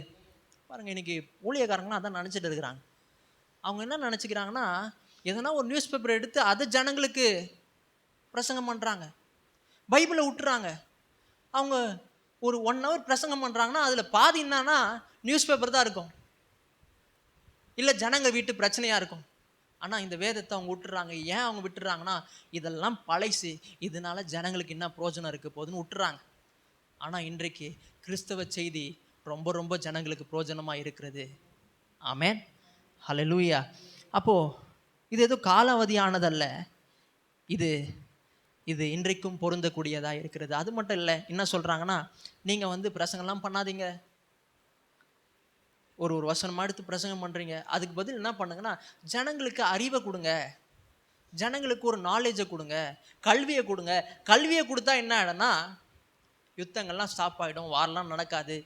பாருங்க, இன்னைக்கு ஊழியக்காரங்களாம் அதான் நினச்சிட்டு இருக்கிறாங்க. அவங்க என்ன நினச்சிக்கிறாங்கன்னா, எதனா ஒரு நியூஸ் பேப்பர் எடுத்து அதை ஜனங்களுக்கு பிரசங்கம் பண்ணுறாங்க, பைபிளை விட்டுறாங்க. அவங்க ஒரு 1 hour பிரசங்கம் பண்ணுறாங்கன்னா அதில் பாதி என்னன்னா நியூஸ் பேப்பர் தான் இருக்கும், இல்லை ஜனங்க வீட்டு பிரச்சனையாக இருக்கும். ஆனால் இந்த வேதத்தை அவங்க விட்டுறாங்க. ஏன் அவங்க விட்டுறாங்கன்னா இதெல்லாம் பழைசு, இதனால ஜனங்களுக்கு என்ன பிரயோஜனம் இருக்க போகுதுன்னு விட்டுறாங்க. ஆனால் இன்றைக்கு கிறிஸ்தவ செய்தி ரொம்ப ரொம்ப ஜனங்களுக்கு பிரயோஜனமாக இருக்கிறது. ஆமென், ஹல்லேலூயா. அப்போது இது எதுவும் காலாவதியானதல்ல, இது இது இன்றைக்கும் பொருந்தக்கூடியதாக இருக்கிறது. அது மட்டும் இல்லை, என்ன சொல்கிறாங்கன்னா, நீங்கள் பிரசங்கம்லாம் பண்ணாதீங்க, ஒரு ஒரு வசனமாக எடுத்து பிரசங்கம் பண்ணுறீங்க, அதுக்கு பதில் என்ன பண்ணுங்கன்னா, ஜனங்களுக்கு அறிவை கொடுங்க, ஜனங்களுக்கு ஒரு நாலேஜை கொடுங்க, கல்வியை கொடுங்க. கல்வியை கொடுத்தா என்ன ஆகிடும்னா, யுத்தங்கள்லாம் ஸ்டாப் ஆகிடும், வாரெலாம் நடக்காது,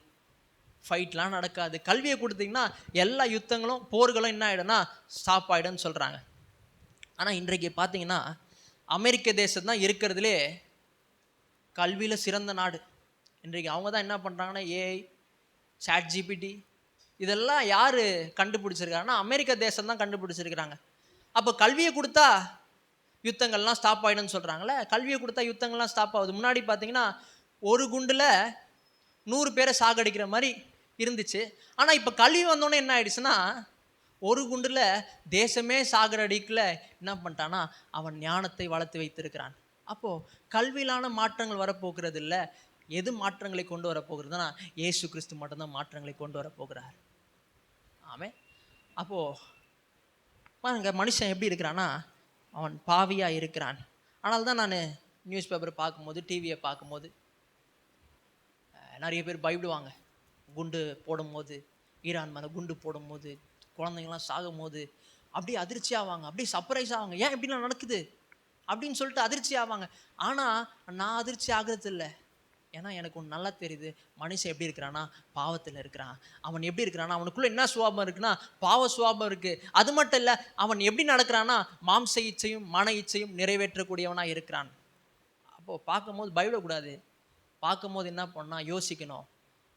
ஃபைட்லாம் நடக்காது. கல்வியை கொடுத்தீங்கன்னா எல்லா யுத்தங்களும் போர்களும் என்ன ஆகிடும்னா ஸ்டாப் ஆகிடும்னு சொல்கிறாங்க. ஆனால் இன்றைக்கு பார்த்தீங்கன்னா அமெரிக்க தேசம் தான் இருக்கிறதுலே கல்வியில் சிறந்த நாடு. இன்றைக்கு அவங்க தான் என்ன பண்ணுறாங்கன்னா, ஏஐ, சாட் ஜிபிடி இதெல்லாம் யார் கண்டுபிடிச்சிருக்காங்கன்னா அமெரிக்க தேசம் தான் கண்டுபிடிச்சிருக்கிறாங்க. அப்போ கல்வியை கொடுத்தா யுத்தங்கள்லாம் ஸ்டாப் ஆகிடும்னு சொல்கிறாங்களே, கல்வியை கொடுத்தா யுத்தங்கள்லாம் ஸ்டாப் ஆகுது. முன்னாடி பார்த்தீங்கன்னா ஒரு குண்டில் 100 பேரை சாகடிக்கிற மாதிரி இருந்துச்சு. ஆனால் இப்போ கல்வி வந்தோடனே என்ன ஆயிடுச்சுன்னா, ஒரு குண்டில் தேசமே சாகடிக்கல என்ன பண்ணிட்டான்னா, அவன் ஞானத்தை வளர்த்து வைத்திருக்கிறான். அப்போது கல்வியிலான மாற்றங்கள் வரப்போகிறது இல்லை. எது மாற்றங்களை கொண்டு வரப்போகிறதுனா, இயேசு கிறிஸ்து மட்டும்தான் மாற்றங்களை கொண்டு வரப்போகிறார். ஆமென். அப்போது பாருங்க, மனுஷன் எப்படி இருக்கிறான்னா, அவன் பாவியாக இருக்கிறான். ஆனால் தான் நான் நியூஸ் பேப்பர் பார்க்கும்போது, டிவியை பார்க்கும்போது நிறைய பேர் பயப்படுவாங்க. குண்டு போடும்போது, ஈரான் மேலே குண்டு போடும்போது, குழந்தைங்களாம் சாகும் போது அப்படியே அதிர்ச்சி ஆவாங்க, அப்படியே சர்ப்ரைஸ் ஆவாங்க. ஏன் இப்படிலாம் நடக்குது அப்படின்னு சொல்லிட்டு அதிர்ச்சி ஆவாங்க. ஆனால் நான் அதிர்ச்சி ஆகிறது இல்லை. ஏன்னா எனக்கு ஒன்று நல்லா தெரியுது, மனுஷன் எப்படி இருக்கிறான்னா பாவத்தில் இருக்கிறான். அவன் எப்படி இருக்கிறான்னா, அவனுக்குள்ளே என்ன சுவாபம் இருக்குன்னா பாவ சுவாபம் இருக்குது. அது மட்டும் இல்லை, அவன் எப்படி நடக்கிறான்னா மாம்ச இச்சையும் மன இச்சையும் நிறைவேற்றக்கூடியவனாக இருக்கிறான். அப்போது பார்க்கும்போது பயப்படக்கூடாது. பார்க்கும்போது என்ன பண்ணால் யோசிக்கணும்,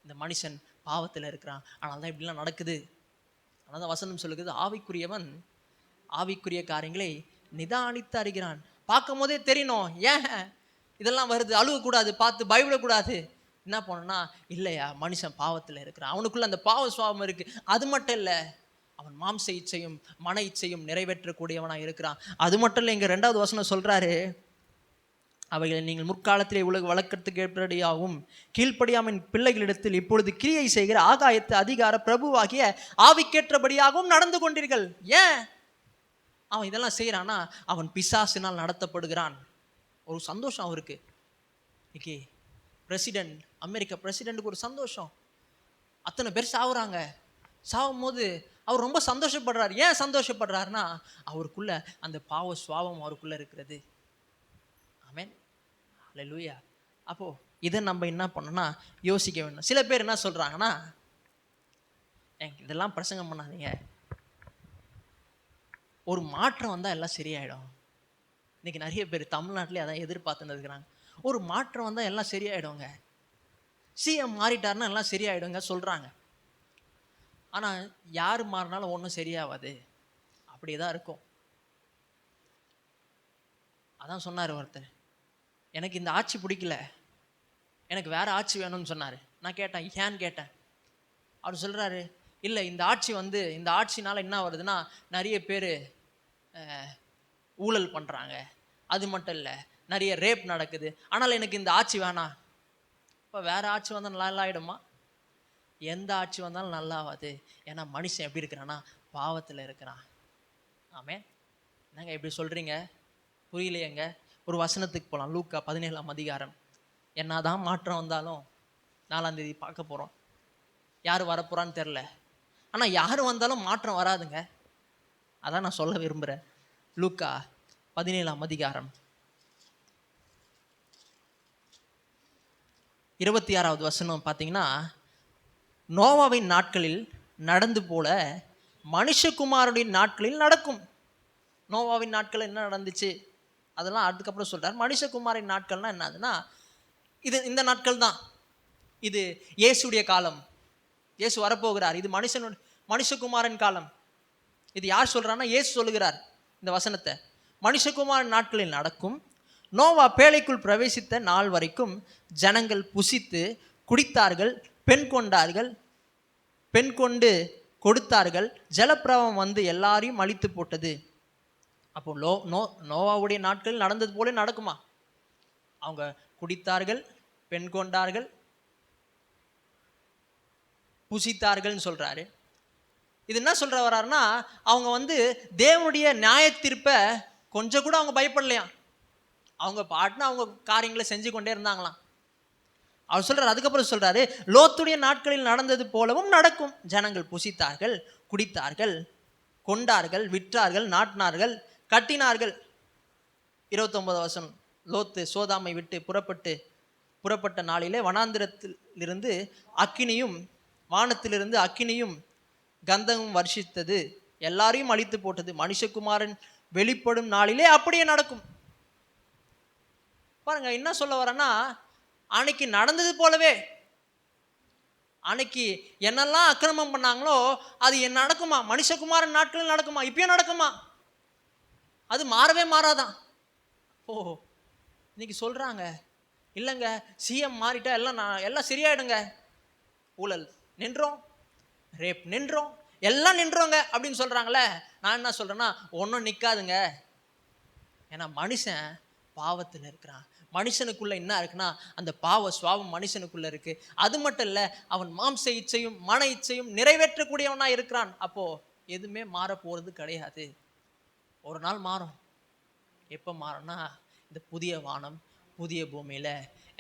இந்த மனுஷன் பாவத்தில் இருக்கிறான், ஆனால் தான் இப்படிலாம் நடக்குது. ஆனால் தான் வசனம் சொல்லுகிறது, ஆவிக்குரியவன் ஆவிக்குரிய காரியங்களை நிதானித்து அறிகிறான். பார்க்கும் போதே தெரியணும், ஏன் இதெல்லாம் வருது, அழுவக்கூடாது, பார்த்து பயப்படக்கூடாது. என்ன பண்ணணும்னா, இல்லையா மனுஷன் பாவத்தில் இருக்கிறான், அவனுக்குள்ள அந்த பாவ சுவாபம் இருக்குது. அது மட்டும் இல்லை, அவன் மாம்ச இச்சையும் மன இச்சையும் நிறைவேற்றக்கூடியவனாக இருக்கிறான். அது மட்டும் இல்லை, இங்கே 2வது வசனம் சொல்கிறாரு, அவைகளை நீங்கள் முற்காலத்திலே உலக வழக்கத்துக்கு ஏற்படியாகவும் கீழ்ப்படியாமின் பிள்ளைகளிடத்தில் இப்பொழுது கிரியை செய்கிற ஆகாயத்து அதிகார பிரபுவாகிய ஆவிக்கேற்றபடியாகவும் நடந்து கொண்டீர்கள். ஏன் அவன் இதெல்லாம் செய்கிறான்னா, அவன் பிசாசினால் நடத்தப்படுகிறான். ஒரு சந்தோஷம் அவருக்கு. இன்னைக்கு பிரசிடென்ட், அமெரிக்க பிரசிடென்ட்டுக்கு ஒரு சந்தோஷம், அத்தனை பேர் சாகுறாங்க. சாகும் போது அவர் ரொம்ப சந்தோஷப்படுறார். ஏன் சந்தோஷப்படுறாருன்னா, அவருக்குள்ள அந்த பாவ சுவாபம் அவருக்குள்ள இருக்கிறது. ஆமென், ஹல்லேலூயா. அப்போது இதை நம்ம என்ன பண்ணோம்னா யோசிக்க வேண்டும். சில பேர் என்ன சொல்கிறாங்கன்னா, இதெல்லாம் பிரசங்கம் பண்ணாதீங்க, ஒரு மாற்றம் வந்தால் எல்லாம் சரியாயிடும். இன்றைக்கி நிறைய பேர் தமிழ்நாட்டிலே அதான் எதிர்பார்த்துன்னு இருக்கிறாங்க. ஒரு மாற்றம் வந்தால் எல்லாம் சரியாயிடுங்க, சிஎம் மாறிட்டாருன்னா எல்லாம் சரியாயிடுங்க சொல்கிறாங்க. ஆனால் யார் மாறினாலும் ஒன்றும் சரியாகாது, அப்படியே தான் இருக்கும். அதான் சொன்னார் ஒருத்தர், எனக்கு இந்த ஆட்சி பிடிக்கல, எனக்கு வேறு ஆட்சி வேணும்னு சொன்னார். நான் கேட்டேன், ஏன்னு கேட்டேன். அவர் சொல்கிறாரு, இல்லை இந்த ஆட்சி இந்த ஆட்சினால் என்ன வருதுன்னா, நிறைய பேர் ஊழல் பண்ணுறாங்க, அது மட்டும் இல்லை நிறைய ரேப் நடக்குது, ஆனால் எனக்கு இந்த ஆட்சி வேணாம். இப்போ வேறு ஆட்சி வந்தால் நல்லா ஆகிடுமா? எந்த ஆட்சி வந்தாலும் நல்லாவாது. ஏன்னா மனுஷன் எப்படி இருக்கிறான்னா பாவத்தில் இருக்கிறான். ஆமென். என்னங்க எப்படி சொல்கிறீங்க, புரியலையேங்க. ஒரு வசனத்துக்கு போகலாம், லூக்கா 17ஆம் அதிகாரம். என்னதான் மாற்றம் வந்தாலும் 4ஆம் தேதி பார்க்க போகிறோம், யார் வரப்போகிறான்னு தெரில. ஆனால் யார் வந்தாலும் மாற்றம் வராதுங்க. அதான் நான் சொல்ல விரும்புகிறேன். லூக்கா 17ஆம் அதிகாரம் 26வது வசனம் பார்த்தீங்கன்னா, நோவாவின் நாட்களில் நடந்து போல மனுஷகுமாரனுடைய நாட்களில் நடக்கும். நோவாவின் நாட்கள் என்ன நடந்துச்சு அதெல்லாம் அதுக்கப்புறம் சொல்கிறார். மனுஷகுமாரின் நாட்கள்னால் என்னதுன்னா, இந்த நாட்கள் தான். இது இயேசுடைய காலம், இயேசு வரப்போகிறார். இது மனுஷகுமாரன் காலம். இது யார் சொல்கிறான்னா, இயேசு சொல்லுகிறார் இந்த வசனத்தை. மனுஷகுமாரன் நாட்களில் நடக்கும். நோவா பேழைக்குள் பிரவேசித்த நாள் வரைக்கும் ஜனங்கள் புசித்து குடித்தார்கள், பெண் கொண்டார்கள், பெண் கொண்டு கொடுத்தார்கள், ஜலப்பிரவாகம் வந்து எல்லாரையும் அழித்து போட்டது. அப்போ நோவாவுடைய நாட்கள் நடந்தது போல நடக்குமா? அவங்க குடித்தார்கள், பெண் கொண்டார்கள், புசித்தார்கள்னு சொல்றாரு. இது என்ன சொல்ற வர்றாருன்னா, அவங்க வந்து தேவனுடைய நியாயத்தீர்ப்பை கொஞ்சம் கூட அவங்க பயப்படலையாம். அவங்க பாட்டுன்னு அவங்க காரியங்களை செஞ்சு கொண்டே இருந்தாங்களாம். அவர் சொல்றாரு, அதுக்கப்புறம் சொல்றாரு, லோத்துடைய நாட்களில் நடந்தது போலவும் நடக்கும். ஜனங்கள் புசித்தார்கள், குடித்தார்கள், கொண்டார்கள், விற்றார்கள், நாட்டினார்கள், கட்டினார்கள். 29 வசனம், லோத்து சோதாமை விட்டு புறப்பட்ட நாளிலே வனாந்திரத்திலிருந்து அக்கினியும் வானத்திலிருந்து அக்கினியும் கந்தமும் வர்ஷித்தது, எல்லாரையும் அழித்து போட்டது. மனுஷகுமாரன் வெளிப்படும் நாளிலே அப்படியே நடக்கும். பாருங்க என்ன சொல்ல வரேன்னா, அன்னைக்கு நடந்தது போலவே, அன்னைக்கு என்னெல்லாம் அக்கிரமம் பண்ணாங்களோ அது என்ன நடக்குமா, மனுஷகுமாரன் நாட்களில் நடக்குமா, இப்பயும் நடக்குமா, அது மாறவே மாறாதான். ஓ, இன்னைக்கு சொல்றாங்க இல்லைங்க சிஎம் மாறிட்டா எல்லாம் சரியாயிடுங்க, ஊழல் நின்றோம், ரேப் நின்றோம், எல்லாம் நின்றோங்க அப்படின்னு சொல்றாங்களே. நான் என்ன சொல்றேன்னா, ஒன்றும் நிற்காதுங்க. ஏன்னா மனுஷன் பாவத்தில் இருக்கிறான். மனுஷனுக்குள்ள என்ன இருக்குன்னா, அந்த பாவ சுவாபம் மனுஷனுக்குள்ள இருக்கு. அது மட்டும் இல்லை, அவன் மாம்ச இச்சையும் மன இச்சையும் நிறைவேற்றக்கூடியவனா இருக்கிறான். அப்போ எதுவுமே மாற போறது கிடையாது. ஒரு நாள் மாறும். எப்போ மாறும்னா, இந்த புதிய வானம் புதிய பூமியில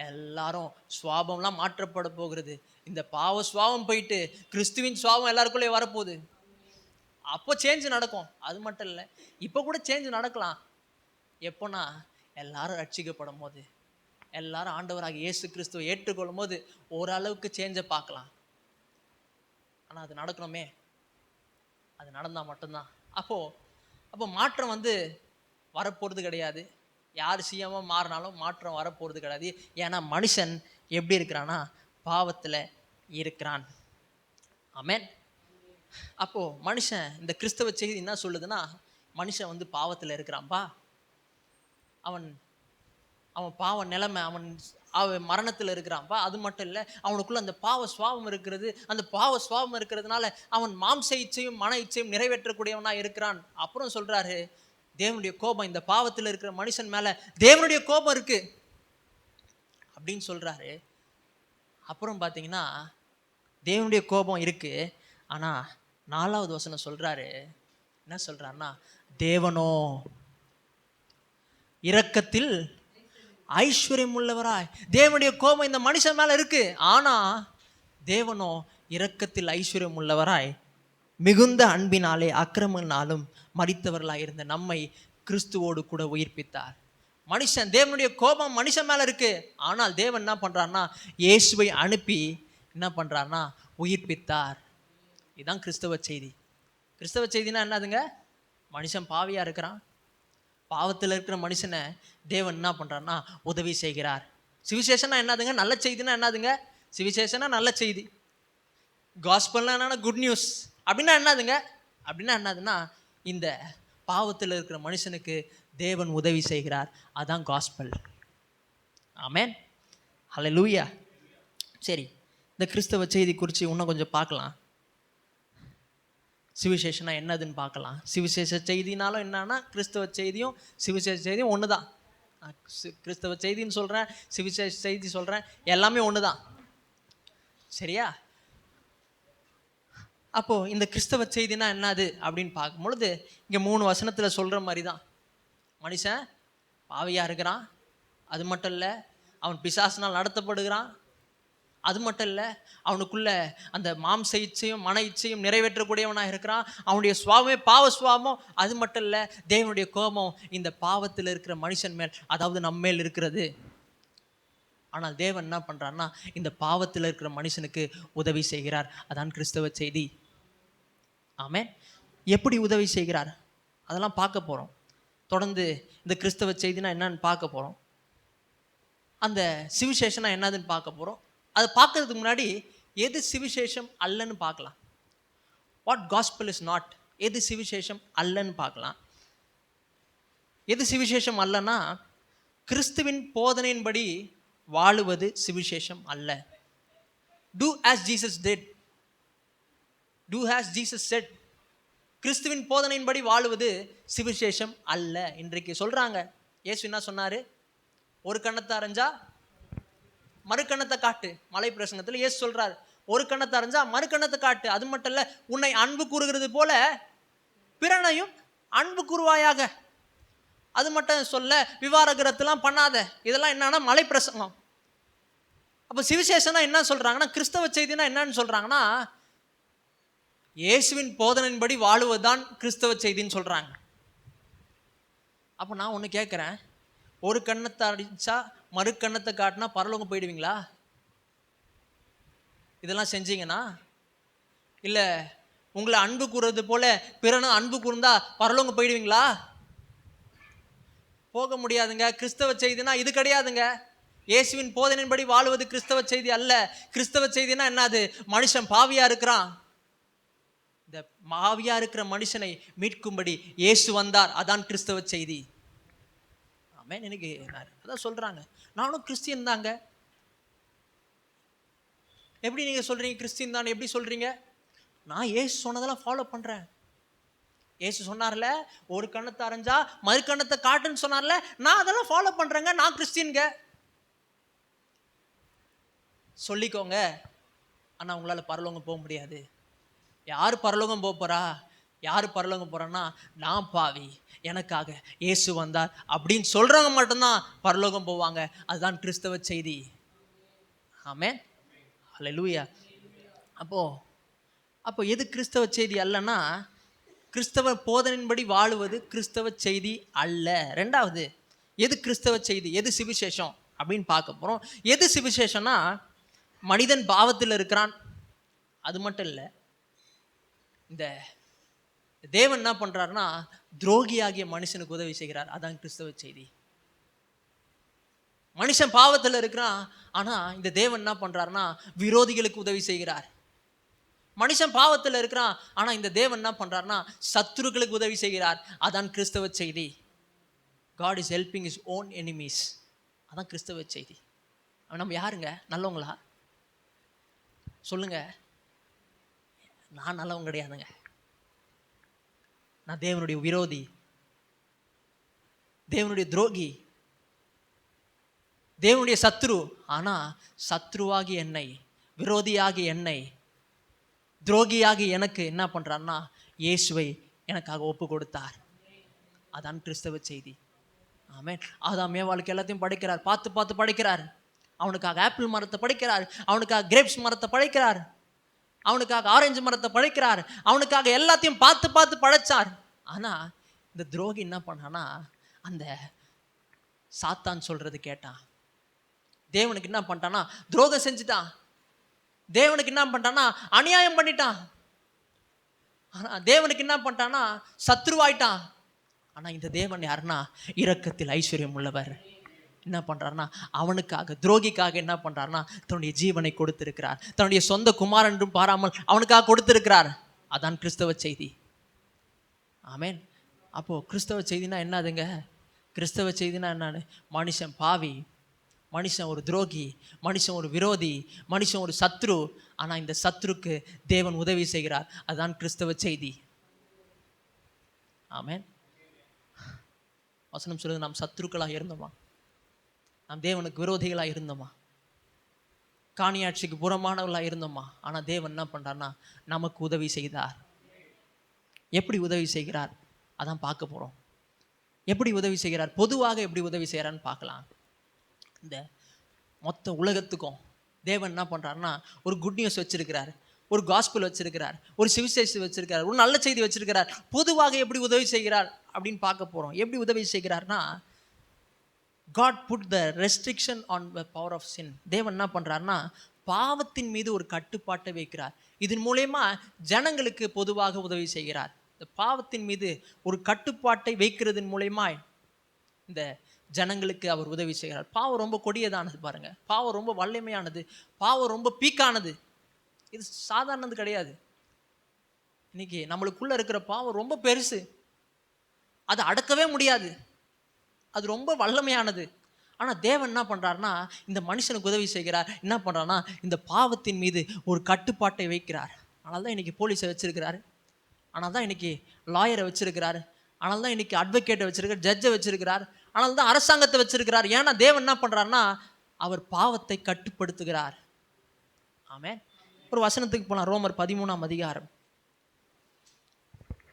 எல்லாரும் சுவாபம்லாம் மாற்றப்பட போகிறது. இந்த பாவ சுவாபம் போயிட்டு கிறிஸ்துவின் சுவாபம் எல்லாருக்குள்ளே வரப்போகுது. அப்போ சேஞ்ச் நடக்கும். அது மட்டும் இல்லை, இப்போ கூட சேஞ்ச் நடக்கலாம். எப்போனா, எல்லாரும் ரட்சிக்கப்படும் போது, எல்லாரும் ஆண்டவராக இயேசு கிறிஸ்துவை ஏற்றுக்கொள்ளும் போது ஓரளவுக்கு சேஞ்சை பார்க்கலாம். ஆனால் அது நடக்கணுமே, அது நடந்தால் மட்டும்தான். அப்போ மாற்றம் வந்து வரப்போகிறது கிடையாது. யார் சிஎம்மாக மாறினாலும் மாற்றம் வரப்போகிறது கிடையாது. ஏன்னா மனுஷன் எப்படி இருக்கிறான்னா, பாவத்தில் இருக்கிறான். ஆமென். அப்போது மனுஷன், இந்த கிறிஸ்தவ செய்தி என்ன சொல்லுதுன்னா, மனுஷன் வந்து பாவத்தில் இருக்கிறான்பா, அவன் பாவ நிலைமை, அவன் மரணத்தில் இருக்கிறான்ப்பா. அது மட்டும் இல்லை, அவனுக்குள்ள அந்த பாவ சுவாபம் இருக்கிறது. அந்த பாவ சுவாபம் இருக்கிறதுனால அவன் மாம்ச இச்சையும் மன இச்சையும் நிறைவேற்றக்கூடியவனா இருக்கிறான். அப்புறம் சொல்றாரு, தேவனுடைய கோபம் இந்த பாவத்தில் இருக்கிற மனுஷன் மேல தேவனுடைய கோபம் இருக்கு அப்படின்னு சொல்றாரு. அப்புறம் பார்த்தீங்கன்னா, தேவனுடைய கோபம் இருக்கு. ஆனா 4வது வசனம் சொல்றாரு, என்ன சொல்றாருன்னா, தேவனோ இரக்கத்தில் ஐஸ்வர்யம் உள்ளவராய். தேவனுடைய கோபம் இந்த மனுஷன் மேல இருக்கு. ஆனா தேவனோ இரக்கத்தில் ஐஸ்வர்யம் உள்ளவராய் மிகுந்த அன்பினாலே அக்கிரமனாலும் மரித்தவர்களாய் இருந்த நம்மை கிறிஸ்துவோடு கூட உயிர்ப்பித்தார். மனுஷன், தேவனுடைய கோபம் மனுஷன் மேல இருக்கு. ஆனால் தேவன் என்ன பண்றாருன்னா, இயேசுவை அனுப்பி என்ன பண்றாருன்னா உயிர்ப்பித்தார். இதுதான் கிறிஸ்தவ செய்தி. கிறிஸ்தவ செய்தினா என்னதுங்க? மனுஷன் பாவியா இருக்கிறான், பாவத்தில் இருக்கிற மனுஷனை தேவன் என்ன பண்ணுறாருன்னா உதவி செய்கிறார். சுவிசேஷனா என்னதுங்க? நல்ல செய்தினா என்னதுங்க? சுவிசேஷனா நல்ல செய்தி. காஸ்பல்னா என்னன்னா குட் நியூஸ். அப்படின்னா என்னதுங்க? அப்படின்னா என்னதுன்னா, இந்த பாவத்தில் இருக்கிற மனுஷனுக்கு தேவன் உதவி செய்கிறார். அதான் காஸ்பல். ஆமென், ஹல்லேலூயா. சரி, இந்த கிறிஸ்தவ செய்தி குறித்து இன்னும் கொஞ்சம் பார்க்கலாம். சுவிசேஷனா என்னதுன்னு பார்க்கலாம். சுவிசேஷ செய்தினாலும் என்னன்னா, கிறிஸ்தவ செய்தியும் சுவிசேஷ செய்தியும் ஒன்று தான். கிறிஸ்தவ செய்தின்னு சொல்கிறேன், சுவிசேஷ செய்தி சொல்கிறேன், எல்லாமே ஒன்று தான். சரியா? அப்போது இந்த கிறிஸ்தவ செய்தினா என்னது அப்படின்னு பார்க்கும் பொழுது, இங்கே 3 வசனத்தில் சொல்கிற மாதிரி தான். மனுஷன் பாவியாக இருக்கிறான். அது மட்டும் இல்லை, அவன் பிசாசினால் நடத்தப்படுகிறான். அது மட்டும் இல்லை, அவனுக்குள்ள அந்த மாம்ச இச்சையும் மன இச்சையும் நிறைவேற்றக்கூடியவனாக இருக்கிறான். அவனுடைய சுவாபமே பாவ சுவாபம். அது மட்டும் இல்லை, தேவனுடைய கோபம் இந்த பாவத்தில் இருக்கிற மனுஷன் மேல், அதாவது நம்ம மேல் இருக்கிறது. ஆனால் தேவன் என்ன பண்ணுறான்னா, இந்த பாவத்தில் இருக்கிற மனுஷனுக்கு உதவி செய்கிறார். அதான் கிறிஸ்தவ செய்தி. ஆமென். எப்படி உதவி செய்கிறார் அதெல்லாம் பார்க்க போகிறோம். தொடர்ந்து இந்த கிறிஸ்தவ செய்தினா என்னன்னு பார்க்க போகிறோம். அந்த சுவிசேஷனா என்னதுன்னு பார்க்க போகிறோம். அதை பார்க்கறதுக்கு முன்னாடி எது சுவிசேஷம் அல்லன்னு பார்க்கலாம். வாட் காஸ்பல் இஸ் நாட், எது சுவிசேஷம் அல்லன்னு பார்க்கலாம். எது சுவிசேஷம் அல்லன்னா, கிறிஸ்துவின் போதனையின்படி வாழுவது சுவிசேஷம் அல்ல. Do as Jesus did. Do as Jesus said. கிறிஸ்துவின் போதனையின்படி வாழுவது சுவிசேஷம் அல்ல. இன்றைக்கு சொல்றாங்க. இயேசு என்ன சொன்னாரு? ஒரு கண்ணத்தை அரைஞ்சா மறு கண்ணத்தை காட்டு. மலை பிரசங்கத்தில் இயேசு சொல்றாரு, ஒரு கண்ணத்தை அரைஞ்சா மறு கண்ணத்தை காட்டு. அது மட்டும் இல்லை, உன்னை அன்பு கூறுகிறது போல பிறனையும் அன்பு கூறுவாயாக. அது மட்டும் சொல்ல, விவாகரத்துலாம் பண்ணாத. இதெல்லாம் என்னன்னா மலை பிரசங்கம். அப்போ சிவிசேஷனா என்ன சொல்றாங்கன்னா, கிறிஸ்தவ செய்தினா என்னன்னு சொல்றாங்கன்னா, இயேசுவின் போதனையின்படி வாழுவதுதான் கிறிஸ்தவ செய்தின்னு சொல்றாங்க. அப்போ நான் ஒன்று கேட்குறேன், ஒரு கண்ணத்தை அடிச்சா மறு கண்ணத்தை காட்டினா பரலோகம் போயிடுவீங்களா? இதெல்லாம் செஞ்சீங்கன்னா, இல்லை உங்களை அன்பு கூறுறது போல பிறனும் அன்பு கூர்ந்தா பரலோகம் போயிடுவீங்களா? போக முடியாதுங்க. கிறிஸ்தவ செய்தினா இது கிடையாதுங்க. இயேசுவின் போதனையின்படி வாழுவது கிறிஸ்தவ செய்தி அல்ல. கிறிஸ்தவ செய்தினா என்னது? மனுஷன் பாவியா இருக்கிறான், இந்த பாவியா இருக்கிற மனுஷனை மீட்கும்படி இயேசு வந்தார், அதான் கிறிஸ்தவ செய்தி. ஆமென். எனக்கு அதான் சொல்றாங்க, நானும் கிறிஸ்டியன் தாங்க. எப்படி நீங்க சொல்றீங்க கிறிஸ்டியன் தான்? எப்படி சொல்றீங்க? நான் இயேசு சொன்னதெல்லாம் ஃபாலோ பண்றேன். இயேசு சொன்னார்ல, ஒரு கண்ணத்தை அரைஞ்சா மறு கண்ணத்தை காட்டுன்னு சொன்னார்ல, நான் அதெல்லாம் ஃபாலோ பண்றேங்க, நான் கிறிஸ்டியன்க. சொல்லிக்கோங்க, ஆனா உங்களால பரலோகம் போக முடியாது. யார் பரலோகம் போறா? யார் பரலோகம் போறான்னா, நான் பாவி, எனக்காக இயேசு வந்தார் அப்படின்னு சொல்றவங்க மட்டும்தான் பரலோகம் போவாங்க. அதுதான் கிறிஸ்தவ செய்தி. ஆமென். ஹல்லேலூயா. அப்போ எது கிறிஸ்தவ செய்தி அல்லன்னா, கிறிஸ்தவ போதனையின்படி வாழுவது கிறிஸ்தவ செய்தி அல்ல. ரெண்டாவது, எது கிறிஸ்தவ செய்தி, எது சுவிசேஷம் அப்படின்னு பார்க்க போறோம். எது சுவிசேஷம்னா, மனிதன் பாவத்தில் இருக்கிறான், அது மட்டும் இல்லை, இந்த தேவன் என்ன பண்றாருன்னா துரோகியாகிய மனுஷனுக்கு உதவி செய்கிறார். அதான் கிறிஸ்தவ செய்தி. மனுஷன் பாவத்தில் இருக்கிறான், ஆனா இந்த தேவன் என்ன பண்றாருன்னா விரோதிகளுக்கு உதவி செய்கிறார். மனுஷன் பாவத்தில் இருக்கிறான், ஆனா இந்த தேவன் என்ன பண்றாருன்னா சத்துருக்களுக்கு உதவி செய்கிறார். அதான் கிறிஸ்தவ செய்தி. God is helping his own enemies. அதான் கிறிஸ்தவ செய்தி. நம்ம யாருங்க? நல்லவங்களா? சொல்லுங்க. நான் நல்லவங்க கிடையாதுங்க. நான் தேவனுடைய விரோதி, தேவனுடைய துரோகி, தேவனுடைய சத்ரு. ஆனா சத்ருவாகி என்னை, விரோதியாகி என்னை, துரோகியாகி எனக்கு என்ன பண்றாருன்னா இயேசுவை எனக்காக ஒப்பு கொடுத்தார். அதான் கிறிஸ்தவ செய்தி. ஆமென். ஆதாம் ஏவாளுக்கு எல்லாத்தையும் படைக்கிறார், பார்த்து பார்த்து படைக்கிறார். அவனுக்காக ஆப்பிள் மரத்தை படைக்கிறார், அவனுக்காக கிரேப்ஸ் மரத்தை படைக்கிறார், அவனுக்காக ஆரஞ்சு மரத்தை படைக்கிறார், அவனுக்காக எல்லாத்தையும் பார்த்து பார்த்து படைச்சார். ஆனா இந்த துரோகி என்ன பண்ணானா, அந்த சாத்தான் சொல்றது கேட்டான். தேவனுக்கு என்ன பண்ணிட்டானா துரோகம் செஞ்சுட்டான். தேவனுக்கு என்ன பண்ணிட்டானா அநியாயம் பண்ணிட்டான். ஆனா தேவனுக்கு என்ன பண்ணிட்டானா சத்ருவாயிட்டான். ஆனா இந்த தேவன் யாருன்னா இரக்கத்தில் ஐஸ்வர்யம் உள்ளவர். என்ன பண்றாருன்னா அவனுக்காக, துரோகிக்காக என்ன பண்றாருன்னா தன்னுடைய ஜீவனை கொடுத்திருக்கிறார். தன்னுடைய சொந்த குமாரன் என்றும் பாராமல் அவனுக்காக கொடுத்திருக்கிறார். அதான் கிறிஸ்தவ செய்தி. ஆமென். அப்போ கிறிஸ்தவ செய்தினா என்னதுங்க? கிறிஸ்தவ செய்தினா என்னன்னு, மனுஷன் பாவி, மனுஷன் ஒரு துரோகி, மனுஷன் ஒரு விரோதி, மனுஷன் ஒரு சத்ரு, ஆனா இந்த சத்ருக்கு தேவன் உதவி செய்கிறார். அதுதான் கிறிஸ்தவ செய்தி. ஆமென். வசனம் சொல்லுது, நாம் சத்ருக்களாக இருந்தோமா? நாம் தேவனுக்கு விரோதிகளாக இருந்தோமா? காணியாட்சிக்கு புறமானவர்களாக இருந்தோமா? ஆனா தேவன் என்ன பண்றார்னா நமக்கு உதவி செய்தார். எப்படி உதவி செய்கிறார் அதான் பார்க்க போறோம். எப்படி உதவி செய்கிறார், பொதுவாக எப்படி உதவி செய்கிறான்னு பார்க்கலாம். இந்த மொத்த உலகத்துக்கும் தேவன் என்ன பண்றாருன்னா ஒரு குட் நியூஸ் வச்சிருக்கிறார், ஒரு காஸ்பல் வச்சிருக்கிறார், ஒரு சுவிசேஷம் வச்சிருக்கிறார், ஒரு நல்ல செய்தி வச்சிருக்கிறார். பொதுவாக எப்படி உதவி செய்கிறார் அப்படின்னு பார்க்க போறோம். எப்படி உதவி செய்கிறார்னா, God put the restriction on the power of sin. தேவன் என்ன பண்றாருன்னா பாவத்தின் மீது ஒரு கட்டுப்பாட்டை வைக்கிறார். இதன் மூலமா ஜனங்களுக்கு பொதுவாக உதவி செய்கிறார். இந்த பாவத்தின் மீது ஒரு கட்டுப்பாட்டை வைக்கிறதன் மூலமா இந்த ஜனங்களுக்கு அவர் உதவி செய்கிறார். பாவம் ரொம்ப கொடியதானது பாருங்க, பாவம் ரொம்ப வல்லமையானது, பாவம் ரொம்ப பீக்கானது. இது சாதாரணது கிடையாது. இன்னைக்கு நம்மளுக்குள்ள இருக்கிற பாவம் ரொம்ப பெருசு, அது அடக்கவே முடியாது, அது ரொம்ப வல்லமையானது. ஆனா தேவன் என்ன பண்றாருன்னா இந்த மனுஷனுக்கு உதவி செய்கிறார். என்ன பண்றாருன்னா இந்த பாவத்தின் மீது ஒரு கட்டுப்பாட்டை வைக்கிறார். அதனால தான் இன்னைக்கு போலீஸை வச்சிருக்கிறாரு, ஆனால் தான் இன்னைக்கு லாயரை வச்சிருக்கிறாரு, ஆனால் தான் இன்னைக்கு அட்வொகேட்டை வச்சிருக்கிறார், ஜட்ஜை வச்சிருக்கிறார், ஆனால் தான் அரசாங்கத்தை வச்சிருக்கிறார். ஏன்னா தேவன் என்ன பண்றாருன்னா அவர் பாவத்தை கட்டுப்படுத்துகிறார். ஆமென். ஒரு வசனத்துக்கு போகலாம். ரோமர் 13ஆம் அதிகாரம்.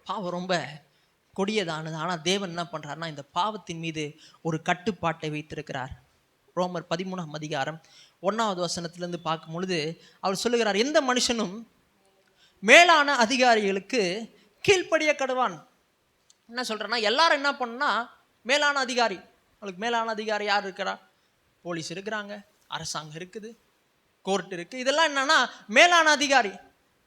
பாவம் ரொம்ப கொடியதானது. ஆனால் தேவன் என்ன பண்ணுறாருன்னா இந்த பாவத்தின் மீது ஒரு கட்டுப்பாட்டை வைத்திருக்கிறார். ரோமர் 13ஆம் அதிகாரம் 1வது வசனத்திலிருந்து பார்க்கும் பொழுது அவர் சொல்லுகிறார், எந்த மனுஷனும் மேலான அதிகாரிகளுக்கு கீழ்ப்படிய கடவான். என்ன சொல்கிறேன்னா, எல்லாரும் என்ன பண்ணா மேலான அதிகாரி, அவளுக்கு மேலான அதிகாரி யார் இருக்கிறா? போலீஸ் இருக்கிறாங்க, அரசாங்கம் இருக்குது, கோர்ட் இருக்குது. இதெல்லாம் என்னன்னா மேலான அதிகாரி.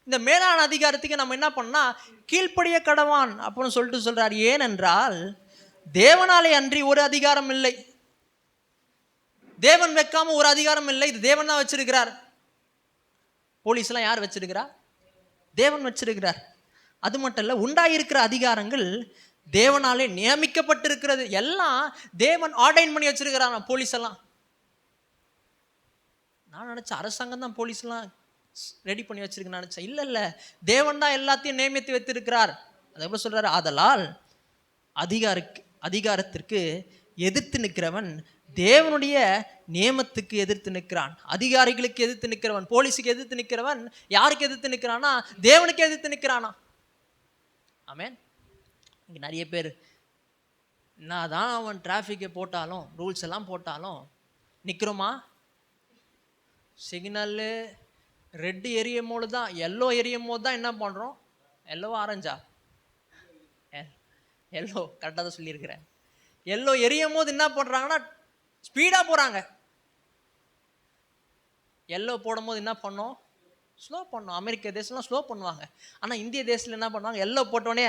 இந்த மேலான அதிகாரத்துக்கு நம்ம என்ன பண்ணா கீழ்ப்படிய கடவான் அப்படின்னு சொல்லிட்டு சொல்றார். ஏனென்றால் தேவனாலே அன்றி ஒரு அதிகாரம் இல்லை. தேவன் வைக்காம ஒரு அதிகாரம் இல்லை, இது தேவன் தான் வச்சிருக்கிறார். போலீஸ்லாம் யார் வச்சிருக்கிறா? தேவன் வச்சிருக்கிறார். அது மட்டும் இல்லை, உண்டாயிருக்கிற அதிகாரங்கள் தேவனாலே நியமிக்கப்பட்டிருக்கிறது. எல்லாம் தேவன் ஆர்டைன் பண்ணி வச்சிருக்கிறார். போலீஸ் எல்லாம் நான் நினைச்சேன் அரசாங்கம் தான் போலீஸ்லாம் ரெடி பண்ணி வச்சிருக்கேன்னு நினைச்சேன். இல்லை இல்லை, தேவன் தான் எல்லாத்தையும் நியமித்து வைத்திருக்கிறார். அதை எப்படி சொல்றாரு? ஆதலால் அதிகாரத்திற்கு எதிர்த்து நிற்கிறவன் தேவனுடைய நியமத்துக்கு எதிர்த்து நிற்கிறான். அதிகாரிகளுக்கு எதிர்த்து நிற்கிறவன், போலீஸுக்கு எதிர்த்து நிற்கிறவன் யாருக்கு எதிர்த்து நிற்கிறானா? தேவனுக்கு எதிர்த்து நிற்கிறானா? ஆமென். இங்கே நிறைய பேர் என்னதான் அவன் டிராஃபிக்கை போட்டாலும் ரூல்ஸ் எல்லாம் போட்டாலும் நிற்கிறோமா? சிக்னல்லு ரெட்டு எரியும் போது தான், எல்லோ எரியும் போது தான் என்ன பண்ணுறோம்? எல்லோ ஆரஞ்சா? எல்லோ கரெக்டாக தான் சொல்லியிருக்கிறேன். எல்லோ எரியும் போது என்ன பண்ணுறாங்கன்னா ஸ்பீடாக போகிறாங்க. எல்லோ போடும் போது என்ன பண்ணோம்? ஸ்லோ பண்ணோம். அமெரிக்க தேசம்லாம் ஸ்லோ பண்ணுவாங்க. ஆனால் இந்திய தேசத்தில் என்ன பண்ணுவாங்க? எல்லோ போட்டோடனே